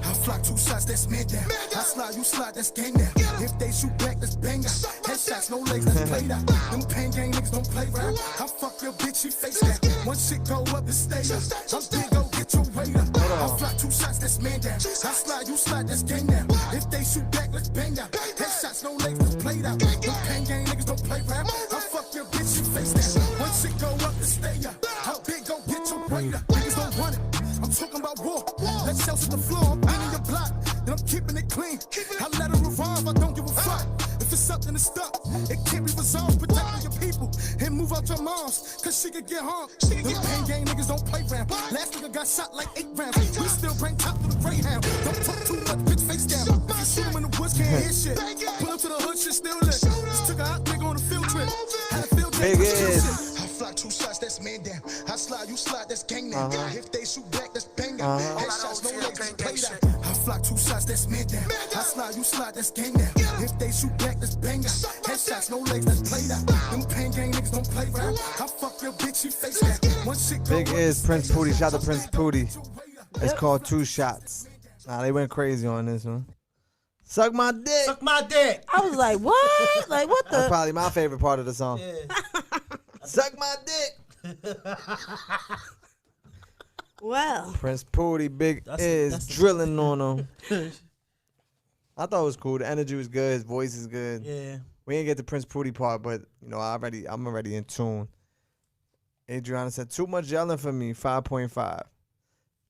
I fly 2 shots, that's man down. I slide, you slide, that's gang down. If they shoot back, that's bang out. Headshots, no legs, that's played out. Them pain gang niggas don't play round. I fuck your bitch, she face that. One shit go up and stay up. I'm big, go get your weight up. I fly 2 shots, that's man down. I slide, you slide, that's gang down. If they shoot back, let's bang out. Headshots, no legs, that's played out. Them pain gang niggas don't play round. I fuck your bitch, she face that. One shit go up and stay up. How big, go get your weight up. Niggas don't want it. I'm talking about war. Let's shells at the floor. I'm in your block. And I'm keeping it clean. I let her revolve, I don't give a fuck. If it's something to stop, it can't be resolved. Protect your people and move out your moms, cause she could get harmed. Them pain gang niggas don't play round. Last nigga got shot like 8 rounds. We still bring top to the Greyhound. Don't talk too much, bitch, face down. If you shoot him in the woods, can't hear shit. Pull up to the hood, shit still lit. Just took a hot nigga on a field trip. Had a field trip. I fly 2 shots, that's man down. I slide, you slide, that's gang down. If they shoot back, that's bang out. Headshots, no legs, that's played out. I fly 2 shots, that's man down. I slide, you slide, that's gang down. If they shoot back, that's bang out. Headshots, no legs, that's played out. Them pain gang niggas don't play round. I fuck your bitch, she face that. One shit go Big Iz, Prince Pooty. Shout out to Prince Pooty. It's called 2 Shots. Nah, they went crazy on this one. Suck my dick. Suck my dick. I was like, what? Like, what the? That's probably my favorite part of the song. Suck my dick. Well. Prince Pooty, Big Iz, drilling on him. I thought it was cool. The energy was good. His voice is good. Yeah. We didn't get the Prince Pooty part, but I'm already in tune. Adriana said, too much yelling for me, 5.5.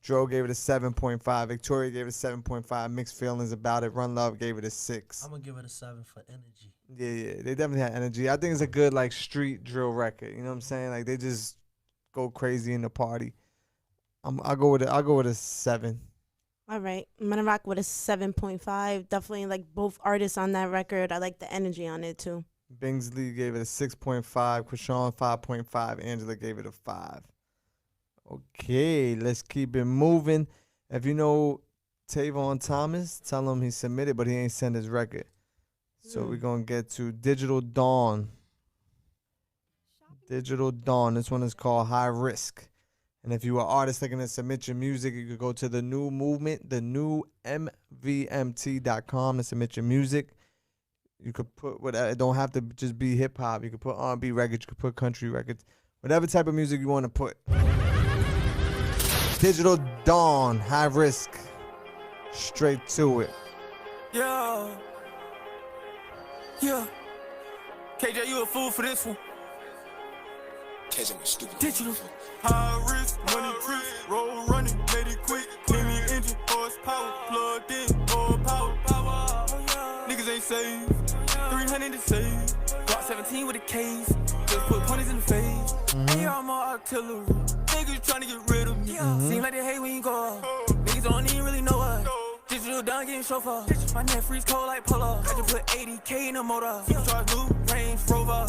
Dro gave it a 7.5. Victoria gave it a 7.5. Mixed feelings about it. Run Love gave it a 6. I'm gonna give it a 7 for energy. Yeah, they definitely had energy. I think it's a good street drill record. You know what I'm saying? Like they just go crazy in the party. I'll go with a 7. All right, I'm gonna rock with a 7.5. Definitely like both artists on that record. I like the energy on it too. Bingsley gave it a 6.5. Krishan 5.5. Angela gave it a 5. Okay, let's keep it moving. If you know Tavon Thomas, tell him he submitted, but he ain't sent his record. So we're going to get to Digital Dawn. Digital Dawn. This one is called High Risk. And if you are an artist looking to submit your music, you could go to the new movement, the new MVMT.com to submit your music. You could put whatever. It don't have to just be hip hop. You could put R&B records. You could put country records. Whatever type of music you want to put. Digital Dawn, High Risk. Straight to it. Yeah. Yeah. KJ, you a fool for this one. KJ was stupid. Digital. High risk, money crisp, roll running, made it quick. Clean me engine, horsepower, plugged in, all power. Niggas ain't saved. 300 to save. Block 17 with a case. Just put ponies in the face. Hey, I'm all artillery. Niggas tryna get rid of me. Seem like they hate when you go up. Niggas don't even really know us. Digital done getting chauffeur. My neck freeze cold like polar. I just put 80K in the motor. Supercharged new Range Rover.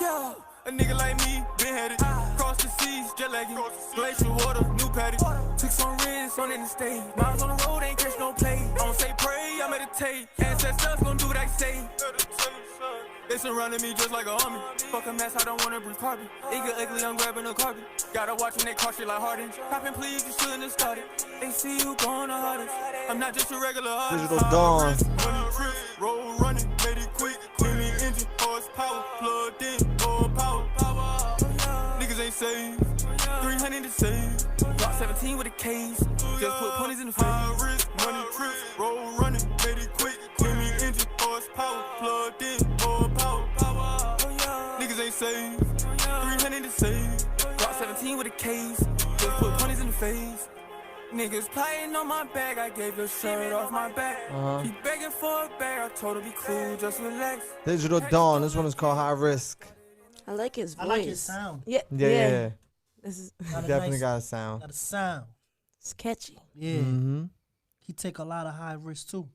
Yeah, a nigga like me, been headed. Cross the seas, jet lagging. Glacier water, new paddock. Took some risks on the stage. Miles on the road, ain't catch no play. I don't say pray, I meditate. Ancestors gon' do what I say. They surrounded me just like an army. Fuck a mess, I don't wanna breathe carbon. It get ugly, I'm grabbing a carpet. Gotta watch when they car shit like Harden. Poppin' please, you shouldn't have started. They see you going the hardest. I'm not just a regular artist. Digital Dawn. Money crisp, roll running, made it quick. Clean me engine, horsepower, plugged in, all power. Niggas ain't saved. 300 to save. Block 17 with a case. Just put ponies in the face. High risk, money crisp, roll running, made it quick. Clean me engine, horsepower, plugged in, all power. Niggas ain't saved. 300 to save. Block 17 with a case. Just put ponies in the face. Niggas plotting on my back, I gave your shirt off my back. He begging for a bag, I told her be cool, just relax. Digital Dawn. This one is called High Risk. I like his voice. I like his sound. Yeah. Yeah. This is Definitely got a sound. Got a sound. It's catchy. Yeah. Mm-hmm. He take a lot of high risk too.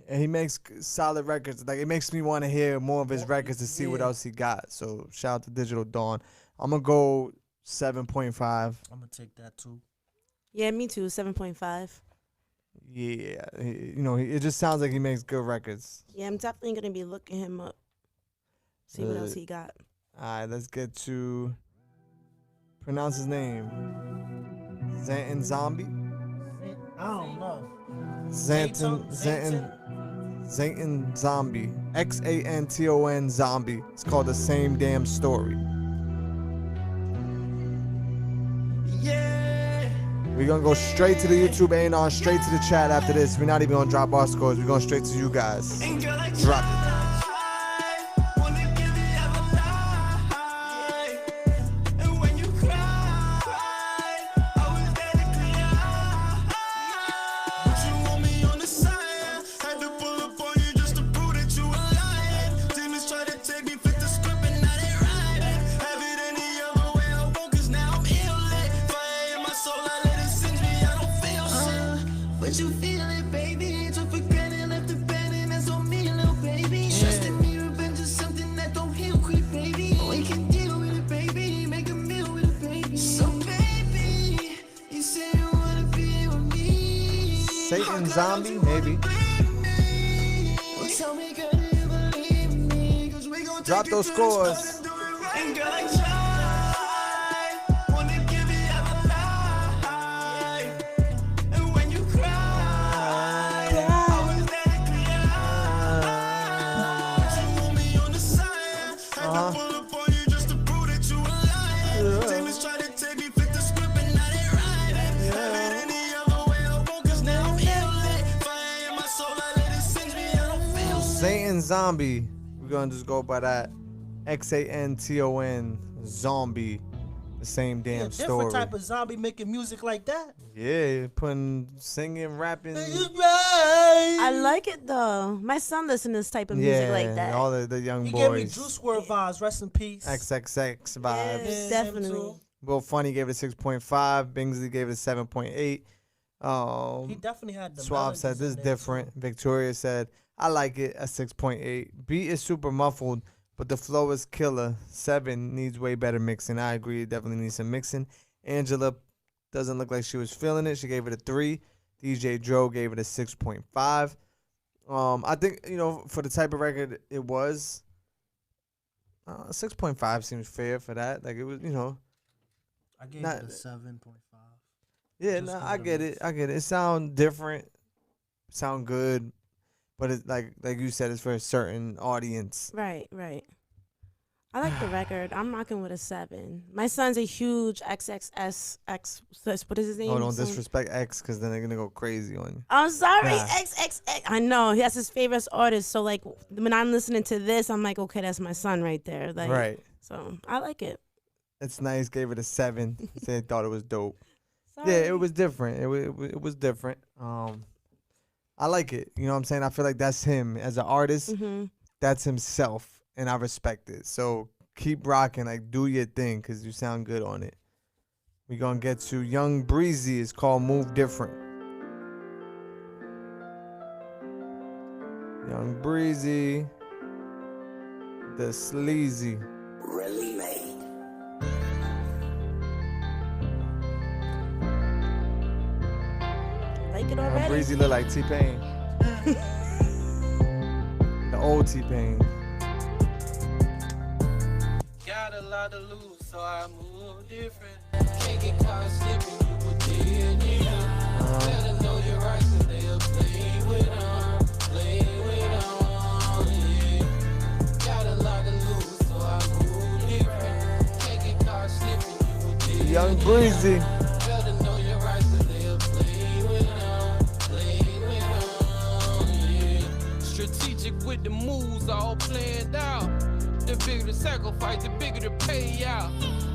And he makes solid records. Like, it makes me want to hear more of his records to see what else he got. So shout out to Digital Dawn. I'm gonna go 7.5. I'm gonna take that too. Yeah, me too. 7.5. Yeah, it just sounds like he makes good records. Yeah, I'm definitely gonna be looking him up. See what else he got. All right, let's get to pronounce his name. Xanton Zombie. I don't know. Xanton Zombie. Xanton Zombie. It's called The Same Damn Story. Yeah. We're gonna go straight to the YouTube A&R, straight to the chat after this. We're not even gonna drop our scores. We're going straight to you guys. Drop it. You feel it, baby. Took for granted, left the bed, and that's on me, little baby. Trust in me, revenge is something that don't heal quick, baby. We can deal with it, baby. Make a meal with it, baby. So, baby, you say you wanna be with me. Satan Zombie, maybe. Well, tell me, girl, you believe me? 'Cause we gon' Drop those scores. And girl, I try. Wanna give it up alive. And when you cry, I was there to cry. But you want me on the side. Had to pull up on you just to prove that you a liar. Demons try to take me, flip the script, and now they rhyming. Have it any other way I won't, 'cause now I'm ill. Fire in my soul, I let it singe me, I don't feel sick. Satan Zombie. We're gonna just go by that. Xanton Zombie. The same damn story. Different type of zombie making music like that. Yeah, putting singing, rapping. I like it though. My son listens to this type of music like that. All the young He boys. gave me Juice WRLD vibes. Rest in peace. XXX vibes. Yes, definitely. Will Funny gave it a 6.5. Bingsley gave it a 7.8. He definitely had the Suave said this is different. Victoria said, I like it, a 6.8. Beat is super muffled, but the flow is killer. 7 needs way better mixing. I agree. It definitely needs some mixing. Angela doesn't look like she was feeling it. She gave it a 3. DJ Dro gave it a 6.5. I think, for the type of record it was, 6.5 seems fair for that. Like, it was, I gave it a 7.5. Yeah, no, I get it. It sound different, sound good, but it's like you said, it's for a certain audience. Right. I like the record. I'm rocking with a 7. My son's a huge XXS what is his name? Oh, don't disrespect X, because then they're gonna go crazy on you. I'm sorry, Nah. XXX. I know that's his favorite artist. So like when I'm listening to this, I'm like, okay, that's my son right there. Like, Right. So I like it. It's nice. Gave it a 7. Said he thought it was dope. Sorry. Yeah, it was different. It was different. I like it. You know what I'm saying? I feel like that's him as an artist. Mm-hmm. That's himself, and I respect it. So keep rocking, like do your thing, cause you sound good on it. We gonna get to Young Breezy. It's called Move Different. Young Breezy, the sleazy. Really made. Like it Young already. Breezy look like T-Pain. The old T-Pain. Got a lot to lose, so I move different. Can't get caught slipping, you a dead nigga. Better know your rights and they'll play with them. Yeah. Got a lot to lose, so I move different. Can't get caught slipping, you a dead Young Breezy. Better know your rights and they'll play with them. Yeah. Strategic with the moves all planned out. The bigger the sacrifice, the bigger the payout.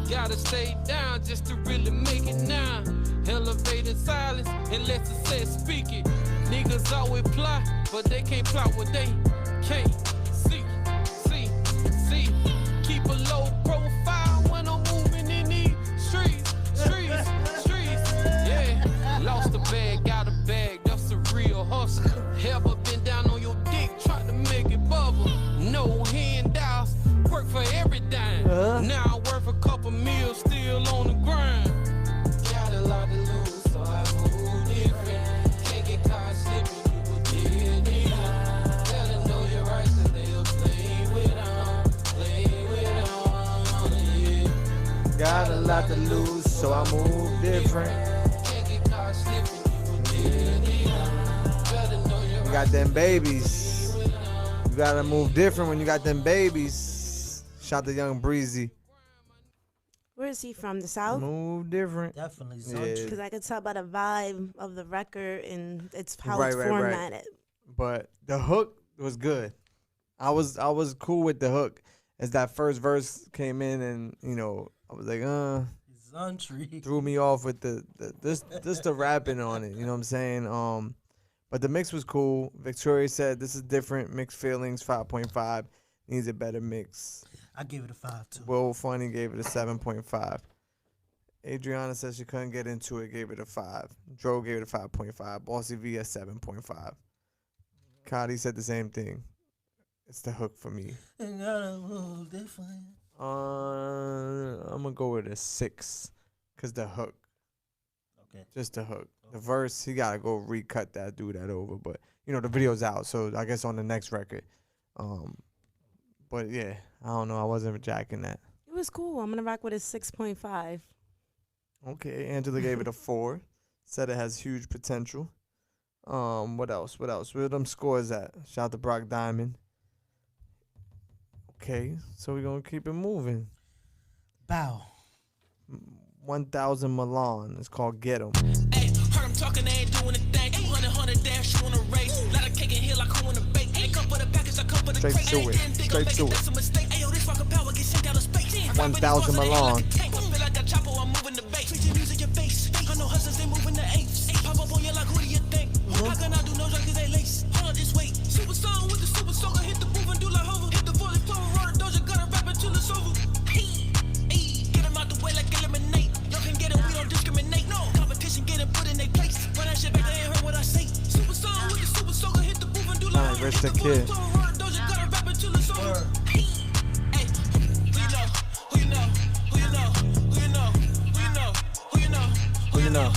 Gotta stay down just to really make it now. Elevated silence and let success speak it. Niggas always plot, but they can't plot what they can't see. Keep a low profile when I'm moving in these streets. Yeah, lost a bag, got a bag, that's a real hustle. Ever been down on your dick, try to make it bubble. No handouts. Work for every dime. Now I worth a couple meals, still on the grind. Got a lot to lose, so I move different. Can't get caught slipping, you a dead nigga. Better know your rights and they'll play with them. Yeah. Got a lot to lose, so I move different. Can't get caught slipping, you a dead nigga. Better know your You got them babies. You gotta move different when you got them babies. Shout to Young Breezy. Where is he from? The South? Move different. Definitely. Because I could tell by the vibe of the record and it's how Right, it's right. formatted. But the hook was good. I was cool with the hook. As that first verse came in, and I was like, threw me off with the rapping on it. You know what I'm saying? But the mix was cool. Victoria said this is different. Mixed feelings, 5.5. Needs a better mix. I gave it a 5 too. Will Funny gave it a 7.5. Adriana said she couldn't get into it, gave it a 5. Dro gave it a 5.5. Bossy V a 7.5. Cotty said the same thing. It's the hook for me. And got a little different. I'm gonna go with a 6, cause the hook. Okay. Just the hook. The verse, he gotta go recut that, do that over. But the video's out, so I guess on the next record. But yeah, I don't know. I wasn't jacking that. It was cool. I'm going to rock with a 6.5. Okay, Angela gave it a 4. Said it has huge potential. What else? Where them scores at? Shout out to Brock Diamond. Okay, so we're going to keep it moving. Bow. 1000 Milan. It's called Ghetto. Hey, heard him talking, they ain't doing a thing. 100 dash, on a race. Lot of cake and hill, like who in a bake. Ain't come for the package, I come for the Straight crate. to it. Straight to it. That's a mistake. Ayo, this fucking power get sent out of space. 1000 Milan. Feel like a chopper, I'm moving the base. Preaching music, your face. I know hustlers, they moving the apes. Pop up on you like, who do you think? How can I do no drugs, cause they lace? Hold on, just wait. Super song with the super soaker. Hit the booth and do like hover. Hit the volley, flow, roar, doja, gotta rap until it's over. Hey, get him out the way like eliminate. Y'all can get it, we don't discriminate. No competition, get it put in their place. Run that shit back, they ain't heard what I say. Super song with the super soaker. Hit the booth and do like hover. Rich the Kid. you know?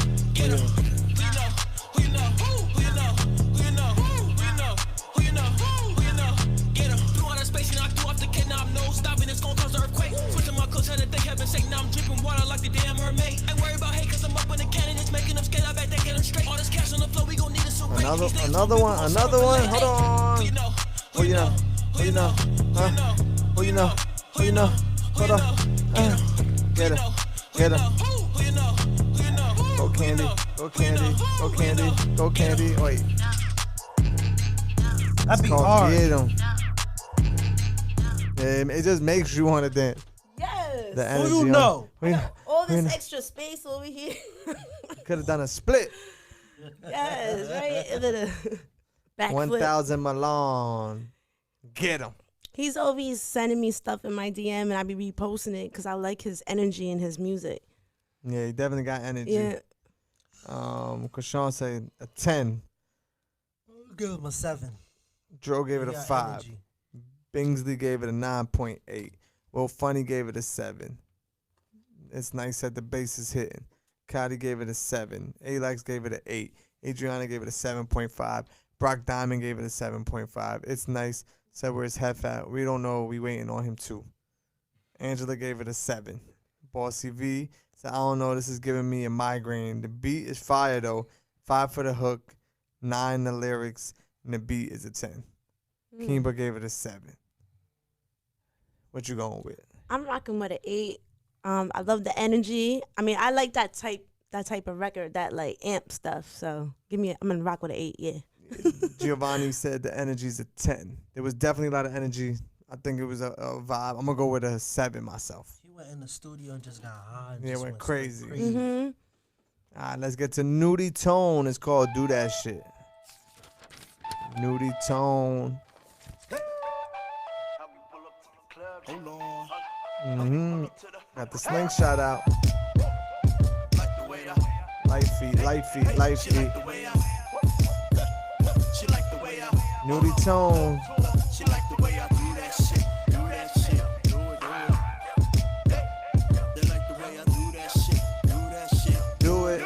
Now I'm dripping water like the damn mermaid. I worry about hate cause I'm up in the cannon. It's making them skate. I bet they get them straight. All this cash on the floor, we gon' need a super. Another one. Hold on. Who you know? Who you know? Who you know? Who you know? Hold on. Get him. Get him. Go Candy. Go Candy. Go Candy. Go Candy. Wait. That'd be hard. Get him. Yeah, it just makes you want to dance. Yes. The energy. Who you know? All this extra space over here. Could have done a split. Yes, right? And then a back 1,000 Milan. Get him. He's always sending me stuff in my DM, and I be reposting it because I like his energy and his music. Yeah, he definitely got energy. Yeah. Krishan said a 10. I'll give him a 7. Dro gave it He a got 5. energy. Bingsley gave it a 9.8. Will Funny gave it a 7. It's nice that the bass is hitting. Cotty gave it a 7. Alex gave it an 8. Adriana gave it a 7.5. Brock Diamond gave it a 7.5. It's nice. Said where's Hef at? We don't know. We waiting on him too. Angela gave it a 7. Bossy V said, I don't know. This is giving me a migraine. The beat is fire though. 5 for the hook. 9 the lyrics. And the beat is a 10. Kimba gave it a 7. What you going with? I'm rocking with an 8. I love the energy. I mean, I like that type of record, that like amp stuff. So I'm gonna rock with an 8. Yeah. Giovanni said the energy's a 10. There was definitely a lot of energy. I think it was a vibe. I'm gonna go with a 7 myself. He went in the studio and just got high. And Yeah, just went crazy. Mm-hmm. All right, let's get to Nudie Tone. It's called Do That Shit. Nudie Tone. Got the slingshot out. Light feet. Nudie Tone. She like the way I do that shit, do it. They like the way I do that shit, do it.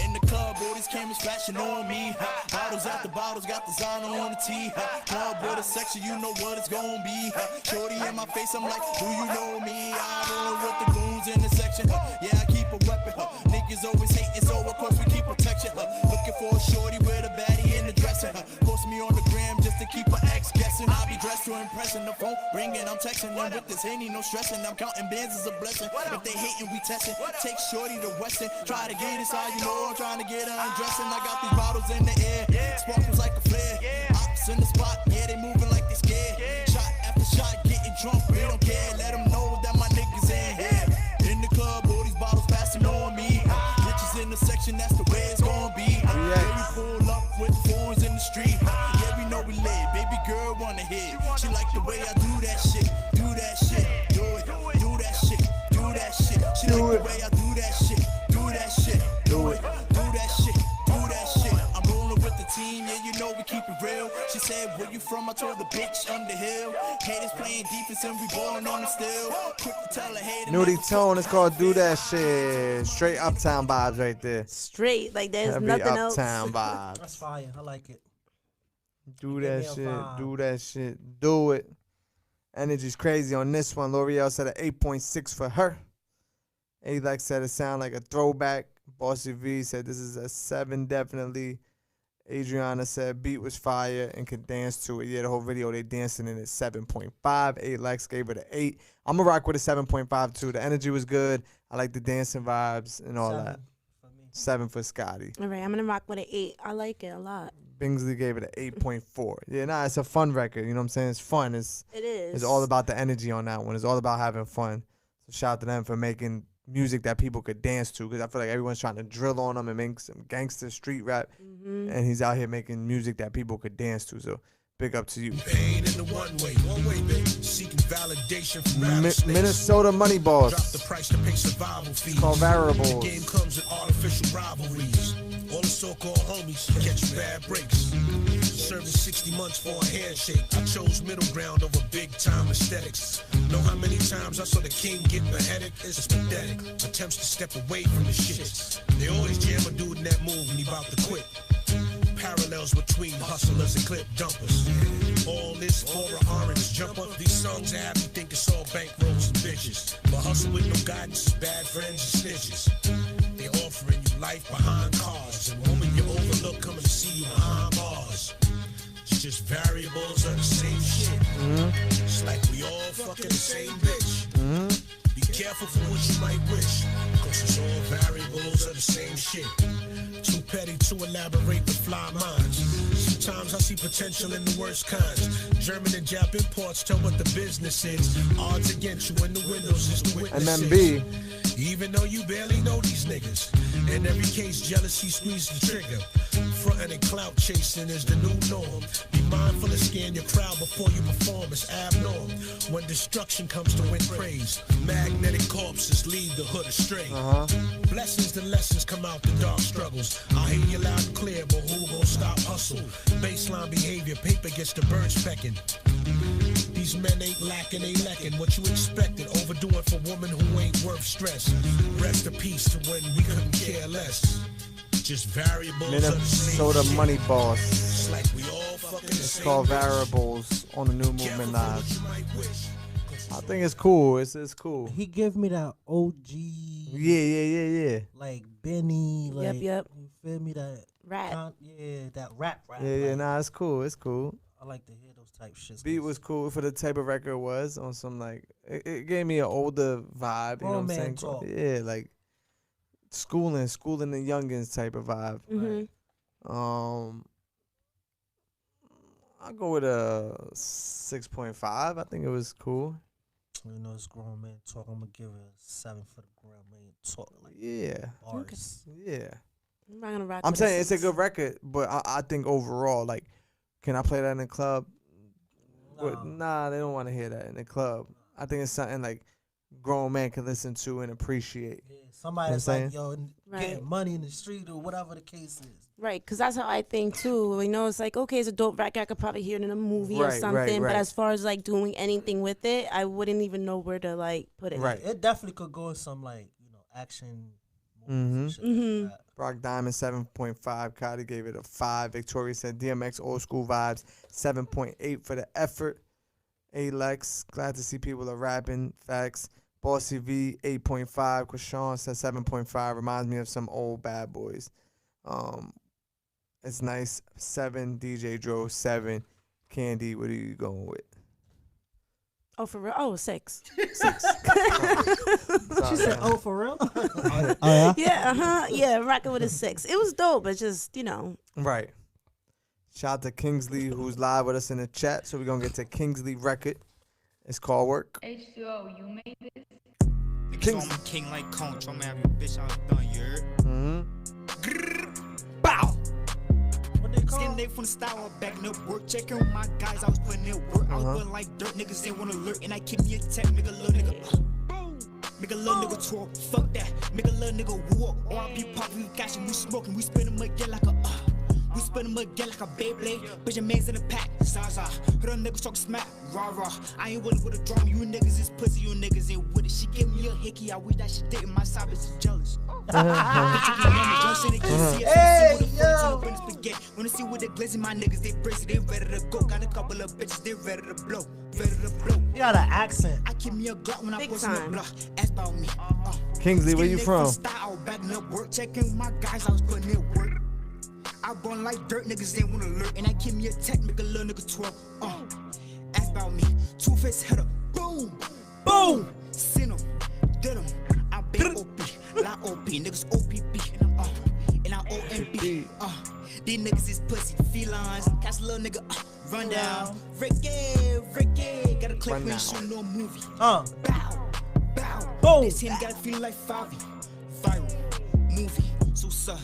In the club, all these cameras flashing on me. Bottles after bottles, got designer on the tee. Club with a section, you know what it's gonna be. Shorty in my face, I'm like, do you know me? I roll with the goons in the section. Yeah, I keep a weapon. Niggas always hating, so of course we keep protection. Looking for a shorty with a baddie in the dresser. Post me on the gram just to keep my ex guessing. I be dressed to impress, and the phone ringing. I'm texting them with this Henny, no stressing. I'm counting bands as a blessing. If they hating, we testing. Take shorty to Weston. Try to get inside, you know I'm trying to get her undressing. I got these bottles in the air. Sparkles like a flare. Ops in the spot, yeah, they moving like they scared. Shot after shot, getting drunk, we don't care. Let them know that my niggas in here. In the club, all these bottles passing on me. Bitches in the section, that's the way it's gonna be. Yeah, we pull up with phones in the street. Yeah, we know we lit. Baby girl wanna hit. She like the way I do that shit. Do that shit. Do it. Do that shit. Do that shit. She like the way I do that shit. Do that shit. Do it. Do that shit. Do that shit. I'm rolling with the team. Yeah, you know we keep it real. She said, where you from? I told the bitch Underhill. Haters playing defense and we balling on them still. Quick to tell a hater. Nudie Tone is called Do That Shit. Straight uptown vibes right there. Straight, like there's Heavy nothing else. uptown vibes. That's fire. I like it. Do Give that me a shit. vibe. Do that shit. Do it. Energy's crazy on this one. L'Oreal said an 8.6 for her. Alex said it sound like a throwback. Bossy V said this is a 7 definitely. Adriana said beat was fire and could dance to it. Yeah, the whole video they dancing in it 7.5. Alex gave it an 8. I'm going to rock with a 7.5 too. The energy was good. I like the dancing vibes and all 7 that. for me. 7 for Scotty. All right, I'm gonna rock with an 8. I like it a lot. Bingsley gave it an 8.4. Yeah, nah, it's a fun record. You know what I'm saying? It's fun. It is. It's all about the energy on that one. It's all about having fun. So shout out to them for making music that people could dance to, because I feel like everyone's trying to drill on them and make some gangster street rap. And he's out here making music that people could dance to. So big up to you. Pain in the one way, baby. Seeking validation from rattlesnakes. Minnesota Money Boss. Drop the price to pay survival fees. Called Variables. The game comes with artificial rivalries. All the so-called homies catch bad breaks. serving 60 months for a handshake. I chose middle ground over big time aesthetics. Know how many times I saw the king get beheaded? It's pathetic. Attempts to step away from the shits. They always jam a dude in that move and he about to quit. Parallels between hustlers and clip dumpers. All this for an orange jumper. These songs have you think it's all bankrolls and bitches. But hustle with no guidance is bad friends and snitches. They offering you life behind cars. And woman you overlook coming to see you behind bars. It's just variables of the same shit. It's like we all fucking the same bitch. Be careful for what you might wish, cause it's all variables of the same shit. Too petty to elaborate with fly minds. Sometimes I see potential in the worst kinds. German and Jap imports tell what the business is. Odds against you in the windows is the witnesses. MMB. Even though you barely know these niggas. In every case, jealousy squeeze the trigger. Frontin' and clout chasing is the new norm. Be mindful and scan your crowd before you perform. It's abnorm. When destruction comes to win praise, magnetic corpses lead the hood astray. Blessings and lessons come out the dark struggles. I hear you loud and clear, but who gon' stop hustle? Baseline behavior, paper gets the birds pecking. These men ain't lacking, they lacking what you expected. Overdoing for women who ain't worth stress. Rest in peace to when we couldn't care less. Just variables. Minnesota Money Boss. It's like we all fucking It's called Variables on the New Movement Live. I think it's cool. It's cool. He give me that OG. Yeah. Like Benny. Like, Yep. You feel me? That rap. That rap. Yeah, like, nah, it's cool. It's cool. I like to hear those type shits. Beat was cool for the type of record it was on some like it gave me an older vibe. You know what I'm saying? Talk. Yeah, like schooling the youngins type of vibe. I'll go with a 6.5. I think it was cool. You know, it's grown man talk. I'm gonna give it a 7 for the grown man talk. Like bars. Yeah. I'm not gonna rock. I'm with saying a it's a 6. good record, but I think overall, like, can I play that in the club? But nah, they don't want to hear that in the club. I think it's something like grown man can listen to and appreciate. Yeah, somebody that's like, yo, getting money in the street or whatever the case is. Right, because that's how I think too. You know, it's like, okay, it's a dope record. I could probably hear it in a movie or something. But as far as like doing anything with it, I wouldn't even know where to like put it. Right. It definitely could go in some like, you know, action movies and shit like that. Brock Diamond 7.5. Cotty gave it a 5. Victoria said DMX old school vibes 7.8 for the effort. Alex, glad to see people are rapping. Facts. Bossy V 8.5. Krishan said 7.5. Reminds me of some old Bad Boys. It's nice. 7. DJ Dro 7. Candy, what are you going with? Oh, for real? Oh, 6. 6. She said, oh, for real? Yeah, rocking with a 6. It was dope, but just, you know. Right. Shout out to Kingsley, who's live with us in the chat. So we're going to get to Kingsley record. It's called Work. H2O, you made this? King. I'm a king like Conch. I'm having a bitch, I was done, you heard? Bow! Skin day from the style, I'm backing up work. Checking with my guys, I was putting in work. I was putting like dirt, niggas didn't want to alert. And I keep me a tech, make a little nigga. Make a little nigga talk, fuck that. Make a little nigga walk. RP poppin', we catchin', we smoking, we spin them again like a we spin them again like a Beyblade. Bitch, your man's in the pack, Zaza. Her niggas talk smack, rah rah. I ain't willing with a drum, you niggas is pussy, you niggas ain't with it. She give me a hickey, I wish that she dating my side, bitch is jealous. Hey, yo! Wanna see what they glazing, my niggas, they brazy, they ready to go. Got a couple of bitches, they ready to blow. You got an accent. I keep me a Glock when I post in the block. Ask about me. Kingsley, where you from? Style, backing up work, checking my guys, I was putting in work. I born like dirt, niggas ain't wanna alert. And I keep me a tech, make a little nigga 12. Ask about me. Two-face header, boom, boom. Send him, did him. I been OP, lot OP, niggas OPP. And I OMB. These niggas is pussy, felines. Catch a little nigga, run down. Ricky, got a clip when you shoot no movie. Bow, boom. This him got a feeling like Favi. Viral, movie, so sir,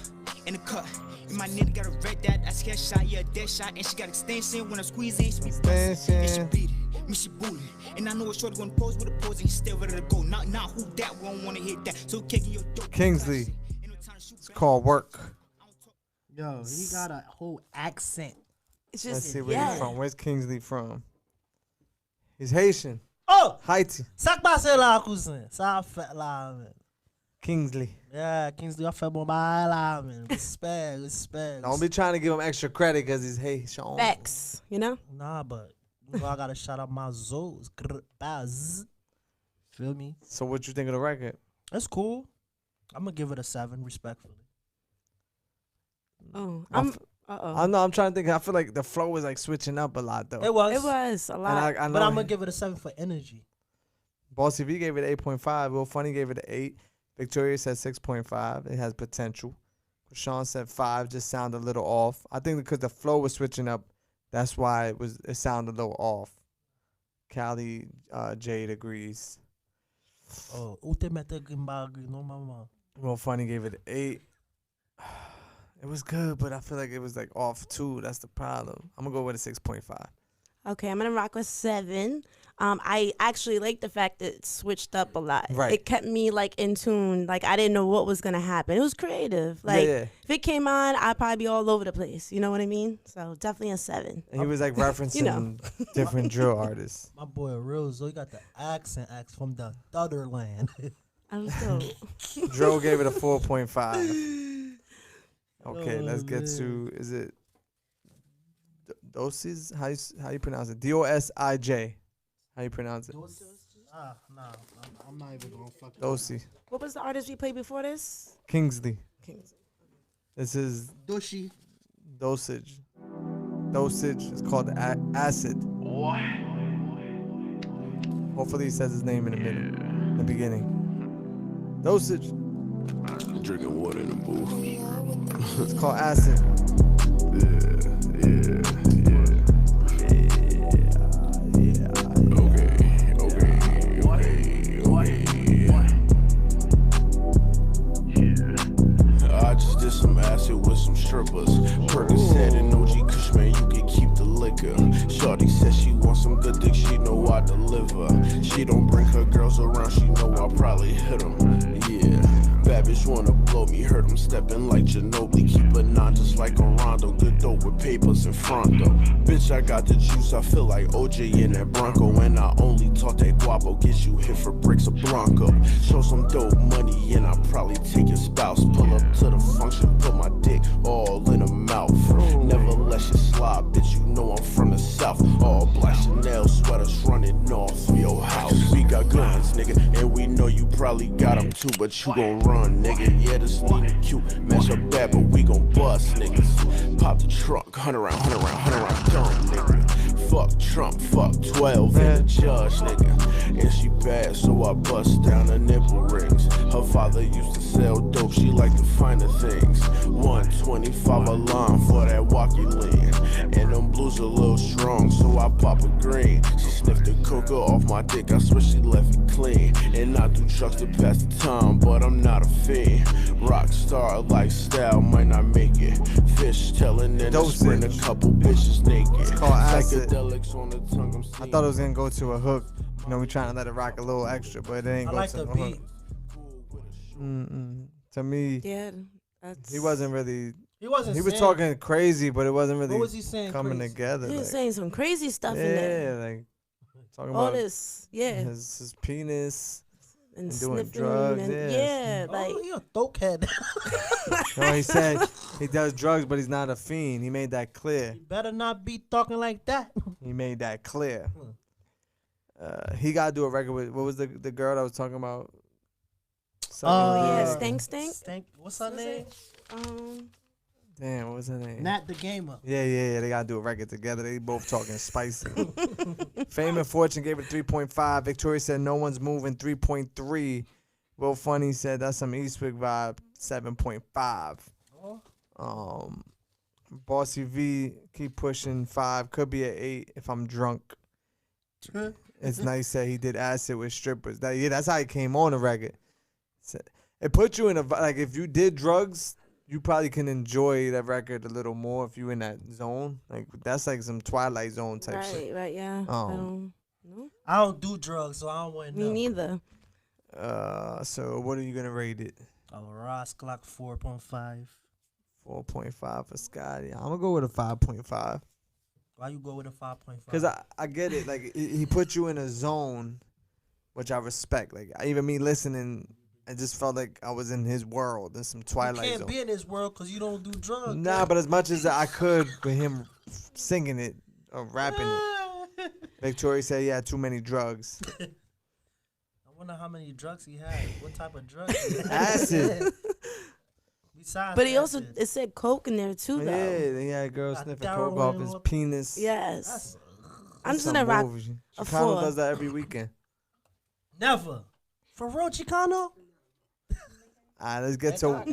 in the cut. And my nigga got a red dot, I scared shot, yeah, dead shot. And she got extension, when I squeeze in, she be bustin'. And she beat it, me she bully. And I know a shorty gonna pose with a pose, and he still ready to go. Not who that, we don't wanna hit that. So kicking your dope. Kingsley, it's called Work. Yo, he got a whole accent. It's Let's just see where he's from. Where's Kingsley from? He's Haitian. Oh! Haiti. Ça que passe là, cousin? Ça fait là, man. Kingsley. Yeah, Kingsley, I fait bon bail là, man. Respect. Don't be trying to give him extra credit because he's Haitian. Facts, you know? Nah, but you know, I gotta shout out my Zoes. Baz. Feel me? So what you think of the record? It's cool. I'm gonna give it a 7, respectfully. Oh, I'm trying to think. I feel like the flow was like switching up a lot though. It was a lot. I know but I'm gonna give it a 7 for energy. Bossy V gave it 8.5. Will Funny gave it an 8. Victoria said 6.5. It has potential. Sean said 5. Just sounded a little off. I think because the flow was switching up, that's why it sounded a little off. Callie Jade agrees. Oh, ultimate no mama. Will Funny gave it an 8. It was good, but I feel like it was like off too. That's the problem. I'm gonna go with a 6.5. Okay, I'm gonna rock with 7. I actually like the fact that it switched up a lot. Right. It kept me like in tune. Like I didn't know what was gonna happen. It was creative. Like Yeah. if it came on, I'd probably be all over the place. You know what I mean? So definitely a 7. And he was like referencing You know. different drill artists. My boy real, so he got the accent from the other land. I was dope. Dro gave it a 4.5. Okay, Oh, let's get to, is it Dosage? How you pronounce it? Dosij. How you pronounce it? Nah, I'm not even gonna fuck it. Dosage. What was the artist we played before this? Kingsley. Kingsley. This is Doshi. Dosage. Dosage is called Acid. Hopefully he says his name in the beginning. Dosage. Drinking water in the booth. It's called Acid. I just did some acid with some strippers. Percocet and OG Kush, man, you can keep the liquor. Shorty says she wants some good dick, she know I deliver. She don't bring her girls around, she know I probably hit them. Yeah. Bad bitch wanna blow me, heard him stepping like Ginobili. Keep a 9 just like a Rondo, good dope with papers in front though. Bitch, I got the juice, I feel like OJ in that Bronco. And I only talk that guapo, get you hit for bricks of Bronco. Show some dope money and I probably take your spouse. Pull up to the function, put my dick all in her mouth. Never let you slide, bitch, you know I'm from the south. All black Chanel sweaters running off your house. We got guns, nigga, and we know you probably got them too, but you gon' run, nigga. Yeah, this Nina cute, match up bad, but we gon' bust, niggas. Pop the trunk, 100 round, dumb, nigga. Fuck Trump, fuck 12 and the judge, nigga. And she bad, so I bust down her nipple rings. Her father used to sell dope, she like the finer things. 125 a line for that walkie lean. And them blues a little strong, so I pop a green. She sniffed the coca off my dick, I swear she left it clean. And I do drugs to pass the time, but I'm not a fiend. Rockstar lifestyle might not make it. Fish telling and I sprint a couple bitches naked. It's called Acid. Psychedelics on the tongue, I'm I thought it was gonna go to a hook. You know, we trying to let it rock a little extra, but it ain't I go like to the no beat. hook. To me, Yeah, that's. he wasn't really. He wasn't. He was saying- talking crazy, but it wasn't really What was he saying coming crazy? together. He was like- saying some crazy stuff in yeah, there. like talking All about this, yeah. his penis And and doing sniffing drugs. and- yeah. like Oh, you a dopehead. No, he said he does drugs, but he's not a fiend. He made that clear. Better not be talking like that. He made that clear. He got to do a record with, what was the girl that was talking about? Stank. What's her name? Damn, what was her name? Nat the Gamer. Yeah. They got to do a record together. They both talking spicy. Fame and Fortune gave it 3.5. Victoria said no one's moving, 3.3. Will Funny said that's some Eastwick vibe, 7.5. Bossy V, keep pushing, 5. Could be an 8 if I'm drunk. It's nice that he did acid with strippers. That's how he came on the record. It put you in a, like, if you did drugs, you probably can enjoy that record a little more if you in that zone. Like, that's like some Twilight Zone type shit. Right, yeah. No? I don't do drugs, so I don't want to know. Me neither. So what are you gonna rate it? Ross clock 4.5. 4.5 for Scotty. I'm gonna go with a 5.5. Why you go with a 5.5? Because I get it. Like, he put you in a zone, which I respect. Like, even me listening, I just felt like I was in his world, in some Twilight You can't Zone. be in this world because you don't do drugs. Nah, but as much as I could with him singing it or rapping it. Victoria said he had too many drugs. I wonder how many drugs he had. What type of drugs? Acid. Besides But he also, acid. it said coke in there too, though. Yeah, he had girls sniffing coke off his penis. Yes. I'm just Some gonna rock movie. a Chicano 4. does that every weekend. Never. For real, Chicano? All right, let's get to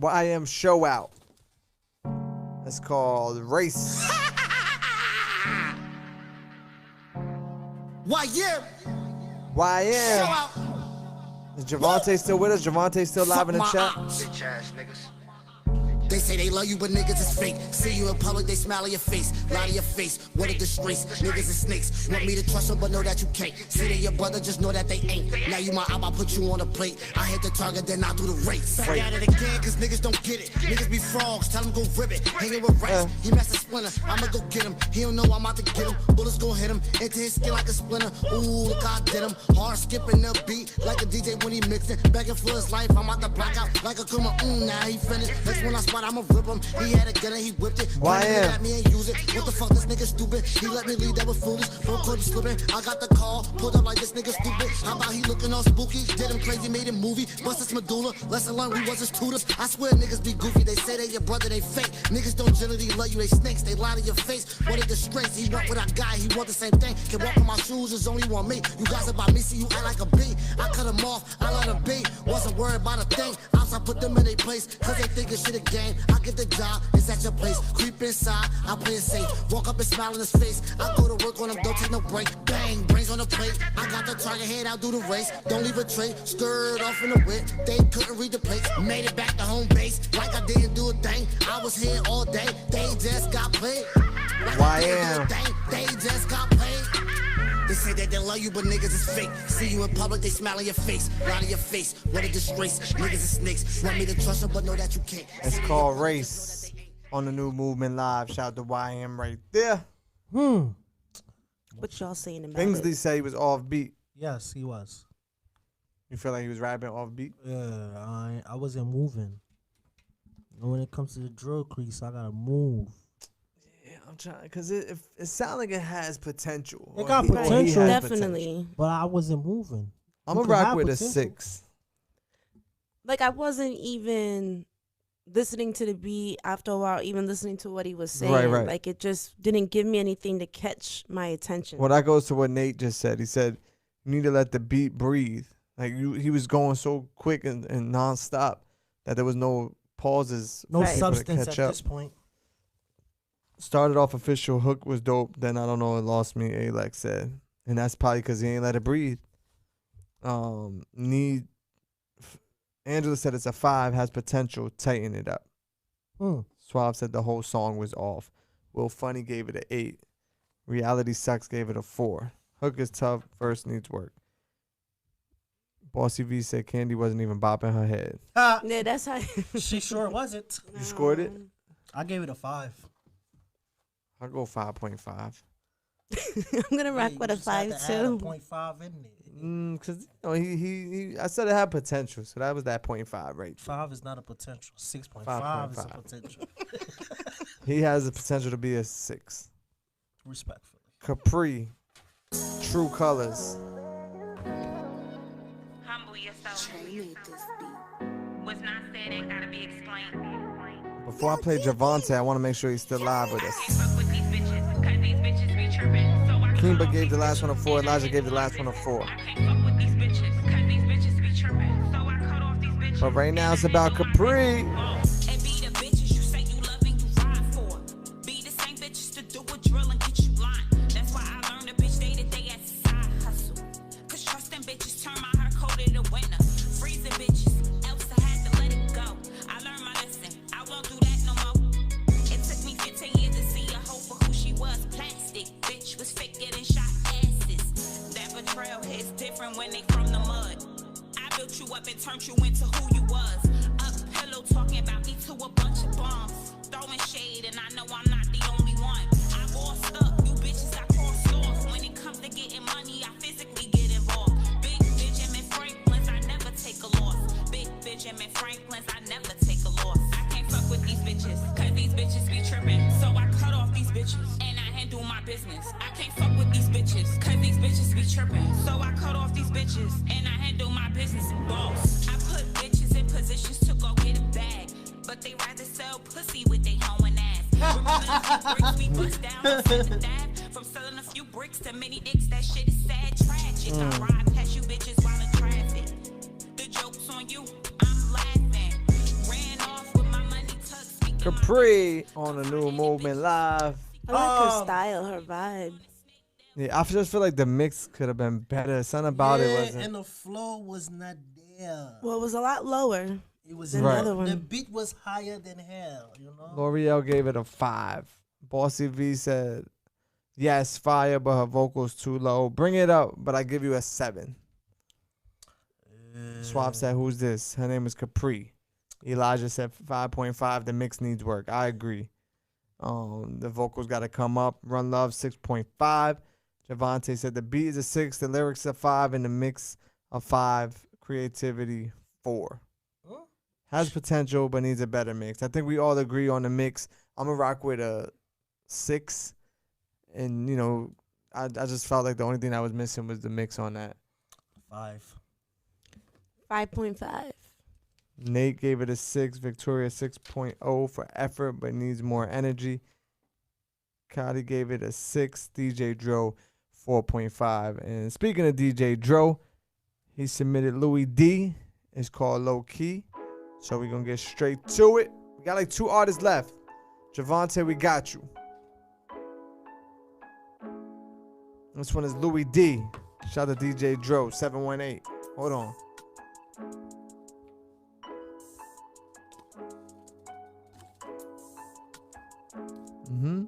YM Show Out. It's called Race. YM. YM. Show out. Is Javonte still with us? Javonte still live in the chat? Bitch ass niggas. They say they love you, but niggas is fake. See you in public, they smile at your face. Lie to your face, what a disgrace. Niggas is snakes. Want me to trust them, but know that you can't. See they your brother, just know that they ain't. Now you my op, I put you on a plate. I hit the target, then I do the race. Back at it again, cause niggas don't get it. Niggas be frogs, tell them go ribbit. Hanging with rats, he messed a splinter. I'ma go get him. He don't know I'm out to get him. Bullets gon' hit him into his skin like a splinter. Ooh, look how I did him. Hard skipping the beat like a DJ when he mixing. Begging for his life, I'm out the blackout like a criminal. Now he finished. Next one I spot, I'ma rip him. He had a gun and he whipped it. YM. At me and use it. What the fuck, this nigga stupid? He let me leave, that was foolish. Bro, could be slipping. I got the call, pulled up like this nigga stupid. How about he looking all spooky? Did him crazy, made him movie. Bust his medulla. Lesson learned, we was his tutors. I swear niggas be goofy. They say they your brother, they fake. Niggas don't generally love you, they snakes. They lie to your face. What a disgrace. He want what I got, he want the same thing. Can walk in my shoes, there's only one me. You guys about me, see you act like a bee. I cut him off, I let him be. Wasn't worried about a thing. Outside put them in their place, cause they think it's shit a game. I get the job, it's at your place. Creep inside, I play it safe. Walk up and smile in his face. I go to work on him, don't take no break. Bang, brains on the plate. I got the target head, I'll do the race. Don't leave a trait, skirt off in the whip. They couldn't read the plates. Made it back to home base, like I didn't do a thing. I was here all day, they just got played. Like I didn't do a thing, they just got played. They say that they love you, but niggas is fake. See you in public, they smile in your face. Lie to your face, what a disgrace. Niggas is snakes. Want me to trust them, but know that you can't. It's called Race on the New Movement Live. Shout out to YM right there. What y'all saying about Kingsley it? said he was off beat. Yes, he was. You feel like he was rapping off beat? Yeah, I wasn't moving. When it comes to the drill crease, I gotta move. Yeah, I'm trying because it sounds like it has potential. It got Or he potential, has Definitely. But I wasn't moving. I'm You gonna can rock have with a potential. 6. Like, I wasn't even listening to the beat after a while, even listening to what he was saying. Right. Like, it just didn't give me anything to catch my attention. Well, that goes to what Nate just said. He said you need to let the beat breathe. Like he was going so quick and nonstop that there was no pauses. No for people to substance catch at up. this point. Started off official, hook was dope. Then I don't know, it lost me. Alex said, and that's probably because he ain't let it breathe. Angela said it's a 5, has potential. Tighten it up. Suave said the whole song was off. Will Funny gave it an 8. Reality Sucks gave it a 4. Hook is tough. Verse needs work. Bossy V said Candy wasn't even bopping her head. Yeah, that's how. She sure wasn't. You scored it? I gave it a 5. I'll go 5.5. I'm gonna rock with a 5 Add a too. 0.5 in there. Cause he I said it had potential, so that was that 0.5 right. 5 is not a potential. 6.5 is a 5.5. potential. He has the potential to be a 6. Respectfully. Capri, True Colors. Humble yourself. What's not said ain't gotta be explained. Before I play Javonte, I want to make sure he's still live with us. With these bitches, cause these bitches be tripping. So I Kimba gave the last one a 4. Elijah gave the last one a 4. with these bitches, cause these bitches be tripping. So I cut off these bitches. But right now it's about Capri. And be the bitches you say you love and you ride for. Be the same bitches to do a drill and get you blind. That's why I learned a bitch day to day as a side hustle. Cause trust them bitches turn my hair coat in the winter. Freezing bitches, else I had to let it go. I learned my lesson, I won't do that no more. It took me 15 years to see a hoe for who she was. Plastic, bitch was faker than shot asses. That betrayal hits different when they from the mud. I built you up and turned you into who you was. Up pillow talking about me to a bunch of bombs. Throwing shade and I know I'm not the only one. business. I can't fuck with these bitches, cause these bitches be tripping. So I cut off these bitches, and I handle my business, boss. I put bitches in positions to go get a bag, but they rather sell pussy with they hoeing ass. Bricks we bust down on the dab. From selling a few bricks to many dicks, that shit is sad, tragic. I ride past you bitches while in traffic. The joke's on you, I'm laughing. Ran off with my money tucked. Capri on the New Movement Live. I like her style, her vibe. Yeah, I just feel like the mix could have been better. Something about it wasn't. And the flow was not there. Well, it was a lot lower. It was than Right. the other one. The beat was higher than hell, you know? L'Oreal gave it a 5. Bossy V said, yes, fire, but her vocals too low. Bring it up, but I give you a 7. Swap said, who's this? Her name is Capri. Elijah said 5.5. The mix needs work. I agree. The vocals got to come up. Run Love 6.5. Javonte said the beat is a 6, the lyrics a 5, and the mix a 5. Creativity 4. Has potential, but needs a better mix. I think we all agree on the mix. I'm going to rock with a 6. And, you know, I just felt like the only thing I was missing was the mix on that. 5. 5.5. Nate gave it a 6. Victoria 6.0 for effort, but needs more energy. Cotty gave it a 6. DJ Dro 4.5. And speaking of DJ Dro, he submitted Louis D. It's called Low Key. So we're going to get straight to it. We got like 2 artists left. Javonte, we got you. This one is Louis D. Shout out to DJ Dro 718. Hold on. Mm-hmm.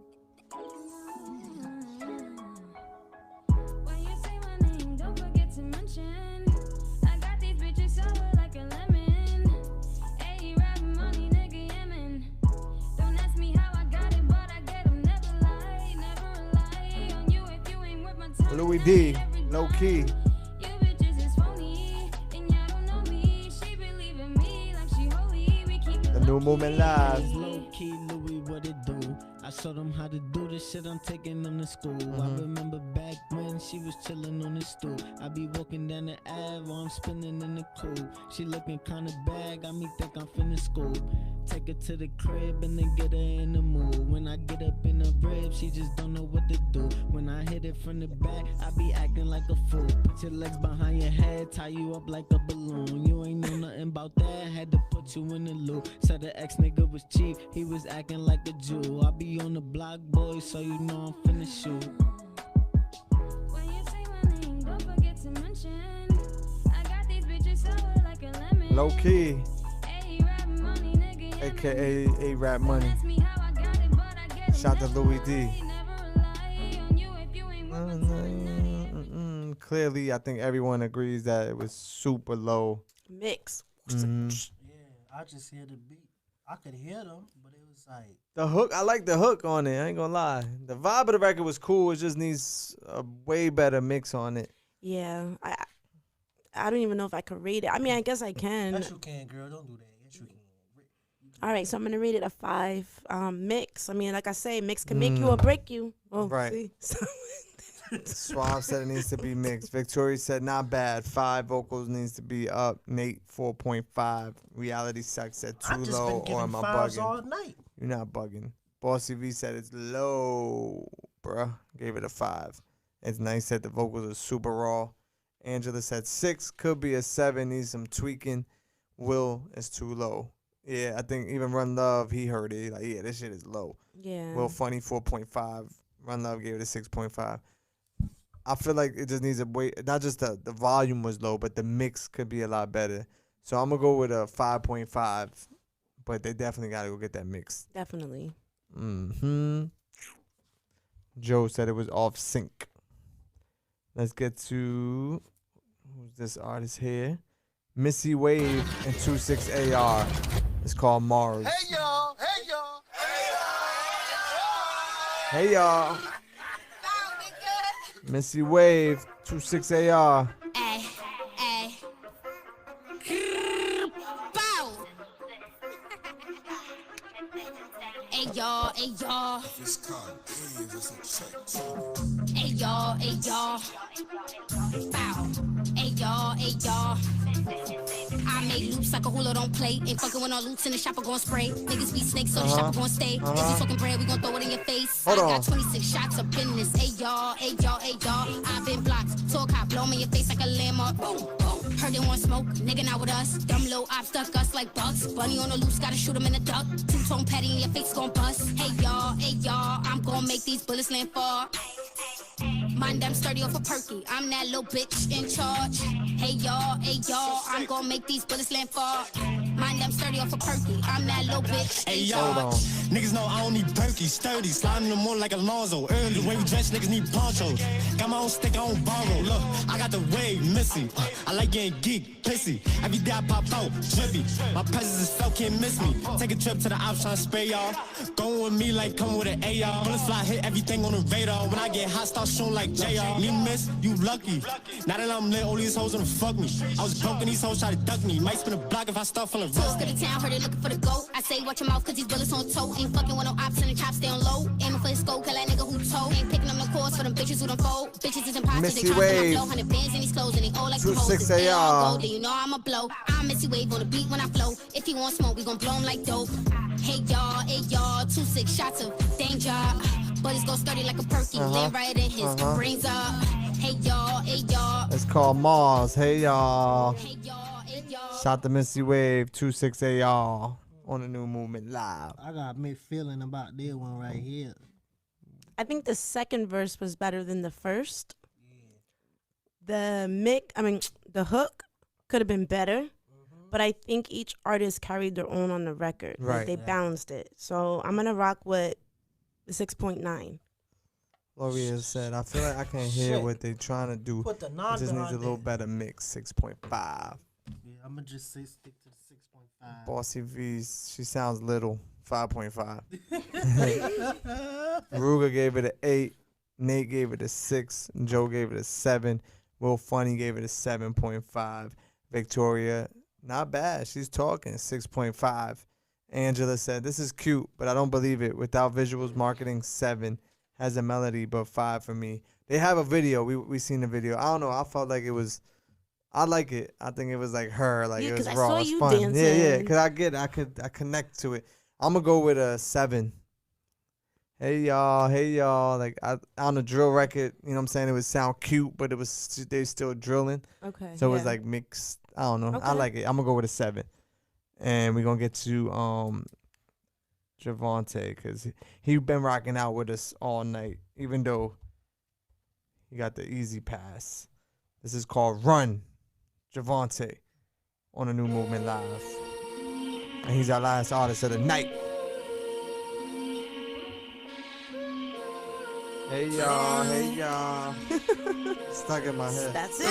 When you say my name, don't forget to mention I got these bitches sour like a lemon. Hey, rap money, nigga, yemen. Don't ask me how I got it, but I get them. Never lie on you if you ain't worth my time. Louis D. Low Key. You bitches is phony, and y'all don't know me. She believe in me like she holy. We keep it The New Movement Live. Low key, Louis, what it do? I showed them how to do this shit, I'm taking them to school. I remember back when she was chilling on the stool. I be walking down the Ave while I'm spinning in the coupe. She looking kinda bad, got me think I'm finna school. Take her to the crib and then get her in the mood. When I get up in the rib, she just don't know what to do. When I hit it from the back, I be acting like a fool. Put your legs behind your head, tie you up like a balloon. You ain't know nothing about that, had to put you in the loop. Said the ex nigga was cheap, he was acting like a Jew. I be on the block, boy, so you know I'm finna shoot. When you say my name, don't forget to mention I got these bitches sour like a lemon. Low Key. Hey, rap money, nigga, AKA A-Rap Money. Shout to Louis D. Clearly, I think everyone agrees that it was super low. Mix. Mhm. Yeah, I just hear the beat. I could hear them, but it was like The hook, I like the hook on it. I ain't gonna lie. The vibe of the record was cool. It just needs a way better mix on it. Yeah, I don't even know if I could rate it. I mean, I guess I can. yes you can, girl. Don't do that. Yes you can. All right, so I'm gonna rate it a 5. Mix. I mean, like I say, mix can make you or break you. Oh, Right. see? Swab said it needs to be mixed. Victoria said not bad. 5 vocals needs to be up. Nate 4.5. Reality Sex said too I just low, been or giving am I fives bugging? all night. You're not bugging. Bossy V said it's low, bruh. Gave it a 5. It's nice that the vocals are super raw. Angela said 6. Could be a 7. Needs some tweaking. Will is too low. Yeah, I think even Run Love, he heard it. Like, yeah, this shit is low. Yeah. Will Funny 4.5. Run Love gave it a 6.5. I feel like it just needs a way. Not just the volume was low, but the mix could be a lot better. So I'm gonna go with a 5.5. But they definitely gotta go get that mix. Definitely. Joe said it was off sync. Let's get to who's this artist here? Missy Wave and 26AR. It's called Mars. Hey y'all, hey y'all, Hey y'all. Missy Wave, 26AR. Ay, ay. Bow. Hey y'all, Hey y'all, hey y'all. Bow. Hey y'all, hey y'all. I make loops like a hula don't play. Ain't fucking with no loops in the shopper gon' spray. Niggas be snakes, so the shopper gon' stay. If you talking bread, we gon' throw it in your face. Hold I on. got 26 shots up in this. Hey y'all, hey y'all, hey y'all. I've been blocked. Talk hot, blow me in your face like a landmark. Boom, boom. Heard they want smoke, nigga not with us. Dumb low op stuck us like bugs. Bunny on the loose, gotta shoot him in the duck. Two-tone patty in your face gon' bust. Hey y'all, I'm gon' make these bullets land far. Mind them sturdy off a perky. I'm that little bitch in charge. Hey y'all, I'm gon' make these bullets land far. Mind them sturdy off a perky. I'm that little bitch. Hey y'all, niggas know I don't need perky, sturdy. Sliding them more like Alonzo. Early when we dress, niggas need ponchos. Got my own stick, I don't borrow. Look, I got the wave, Missy. I like getting geek, pissy. Every day I pop out, drippy. My presence is felt, can't miss me. Take a trip to the ops, tryna spray y'all. Going with me like coming with an AR. Bullets fly, hit everything on the radar. When I get hot, start shooting like JR. Me miss, you lucky. Now that I'm lit, all these hoes wanna fuck me. I was broke and these hoes try to duck me. Might spin a block if I start feeling rough. Toast to the town, heard they looking for the goat. I say watch your mouth, cause these bullets on toe. Ain't fucking with no ops and the chops stay on low. Aiming for his scope, call that nigga who told. Ain't picking up no calls for them bitches who don't fold. Bitches is imposters, they Missy try to Wave. blow. 100 bands in these clothes and they all like 26 promoters. They all AR. gold, then you know I'ma blow. I'm Missy Wave on the beat when I flow. If he want smoke, we gon' blow him like dope. Hey y'all, 26 shots of danger. Bullets go sturdy like a perky. Land right in his brains up. Hey y'all. It's called Mars. Hey y'all. Shout to Missy Wave 26 AR on the New Movement Live. I got mixed feeling about this one right here. I think the second verse was better than the first. The hook could have been better, but I think each artist carried their own on the record. Like, Right. they balanced it. So I'm gonna rock with the 6.9. Loria said, I feel like I can hear Shit. what they trying to do. Put the It non just needs a behind little it. better mix. 6.5. Yeah, I'm gonna just say stick to the 6.5. Bossy V's, she sounds little. 5.5. Ruger gave it an 8. Nate gave it a 6. Joe gave it a 7. Will Funny gave it a 7.5. Victoria, not bad. She's talking 6.5. Angela said, this is cute, but I don't believe it. Without visuals, marketing, 7. Has a melody, but 5 for me. They have a video. We seen the video. I don't know. I felt like it was. I like it. I think it was like her. Like Yeah, it was 'cause I raw. saw It's you fun. Yeah. dancing. Cause I connect to it. I'm gonna go with a 7. Hey y'all. Like on the drill record, you know what I'm saying? It would sound cute, but it was they still drilling. Okay. So it was yeah. like mixed. I don't know. I Okay. like it. I'm gonna go with a 7. And we're gonna get to Javonte, because he been rocking out with us all night, even though he got the easy pass. This is called Run, Javonte, on the New Movement Live. And he's our last artist of the night. Hey y'all. Stuck in my head. That's it.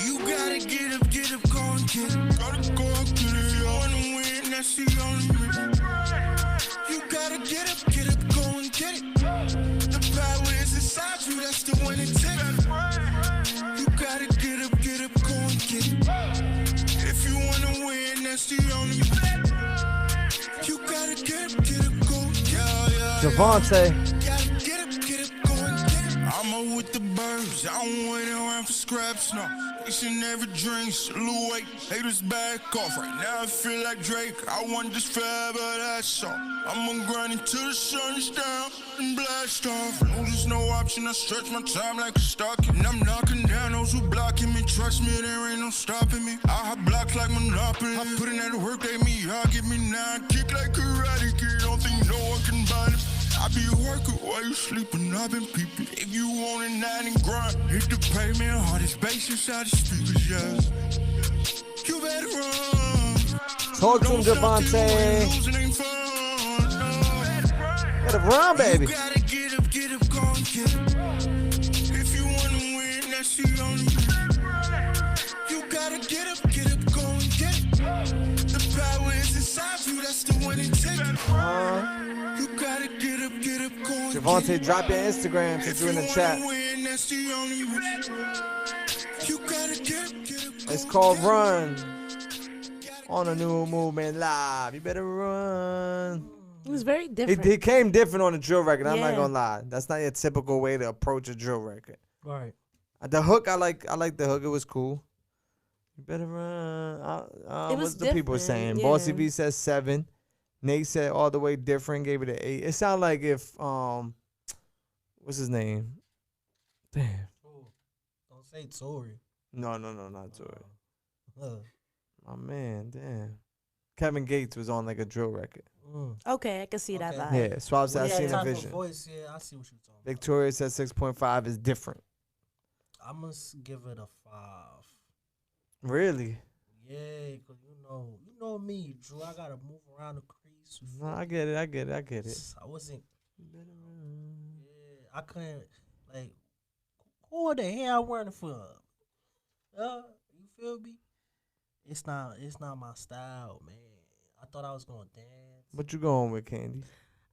You gotta get up, go and get it. Gotta go and get it. You wanna win, that's the only way. You gotta get up, go and get it. The power is inside you, that's the one that take it. You gotta get up, go and get it. If you wanna win, that's the only way. You gotta get up, go and get it. Javonte. Gotta get up, go and get it. I'm up with the birds, I don't wait around for scraps, no. Each and every drink, salute, haters back off. Right now I feel like Drake, I want this forever, that's all. I'm gonna grind until the sun is down and blast off. No, there's no option, I stretch my time like a stocking. And I'm knocking down those who blocking me, trust me, there ain't no stopping me. I have blocks like Monopoly, I put in that work, they me, I'll give me 9. Kick like Karate Kid, don't think no one can bind it. I be working while you sleeping, I've been peeping. If you want a 9 and grind, hit the pavement, hardest bass inside the speakers, yeah. You better run. Talk to him, Javonte. Gotta run, baby. You gotta get up, go and get it. If you wanna win, that's the only way. You gotta get up, go and get it. The power is inside you, that's the one that take it. You gotta get up, go and Javonte, get it. drop your Instagram since you're in the chat. Win, that's the only way. You gotta get up. It's called Run on the New Movement Live. You better run. It was very He, different. he came different on the drill record. I'm not Yeah. gonna lie. That's not your typical way to approach a drill record. Right. The hook, I like the hook. It was cool. You better run. It was what's the people different, saying? yeah. Bossy V says 7. Nate said all the way different. Gave it an 8. It sounded like if what's his name? Damn. Don't say Tory. No, not Tory. Uh, My man, damn. Kevin Gates was on like a drill record. Okay, I can see that vibe. Yeah, Swab said I yeah, seen a type of vision. voice, yeah, I see what you're talking Victoria said 6.5 is different. about. I must give it a 5. Really? Yeah, cause you know me, Drew. I gotta move around the crease. No, I get it. I wasn't. Yeah, I couldn't like. Who the hell I wearing it for? You feel me? It's not my style, man. I thought I was gonna dance. What you going with, Candy?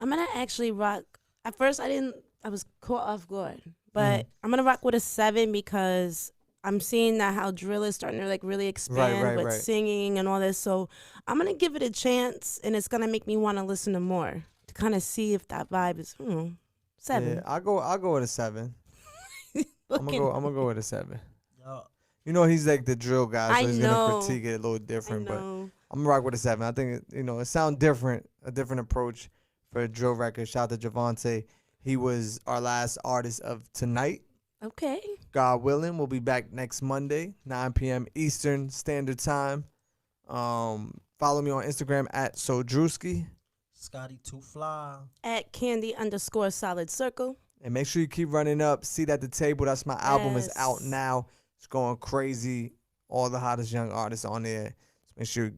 I'm gonna actually rock. At first, I was caught off guard, but I'm gonna rock with a 7 because I'm seeing that how drill is starting to like really expand with singing and all this. So I'm gonna give it a chance, and it's gonna make me want to listen to more to kind of see if that vibe is 7. Yeah, I'll go with a 7. I'm gonna go with a 7. Yo. You know he's like the drill guy, so he's know. gonna critique it a little different. But I'm gonna rock with a 7. I think it sounds different, a different approach for a drill record. Shout out to Javonte. He was our last artist of tonight. Okay. God willing, we'll be back next Monday, 9 p.m. Eastern Standard Time. Follow me on Instagram at Drewski. Scotty Too Fly. At Candy_solid circle. And make sure you keep running up. Seat at the Table. That's my album. Is out Yes. now. It's going crazy. All the hottest young artists on there. So make sure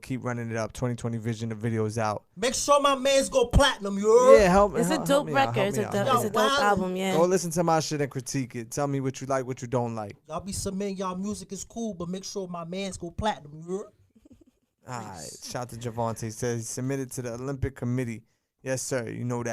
keep running it up. 2020 Vision. The video is out. Make sure my man's go platinum, you heard? Yeah, help me. It's a dope record. It's a dope album, yeah. Go listen to my shit and critique it. Tell me what you like, what you don't like. Y'all be submitting y'all music is cool, but make sure my man's go platinum, you heard? All right. Shout out to Javonte. He says he submitted to the Olympic Committee. Yes, sir. You know that.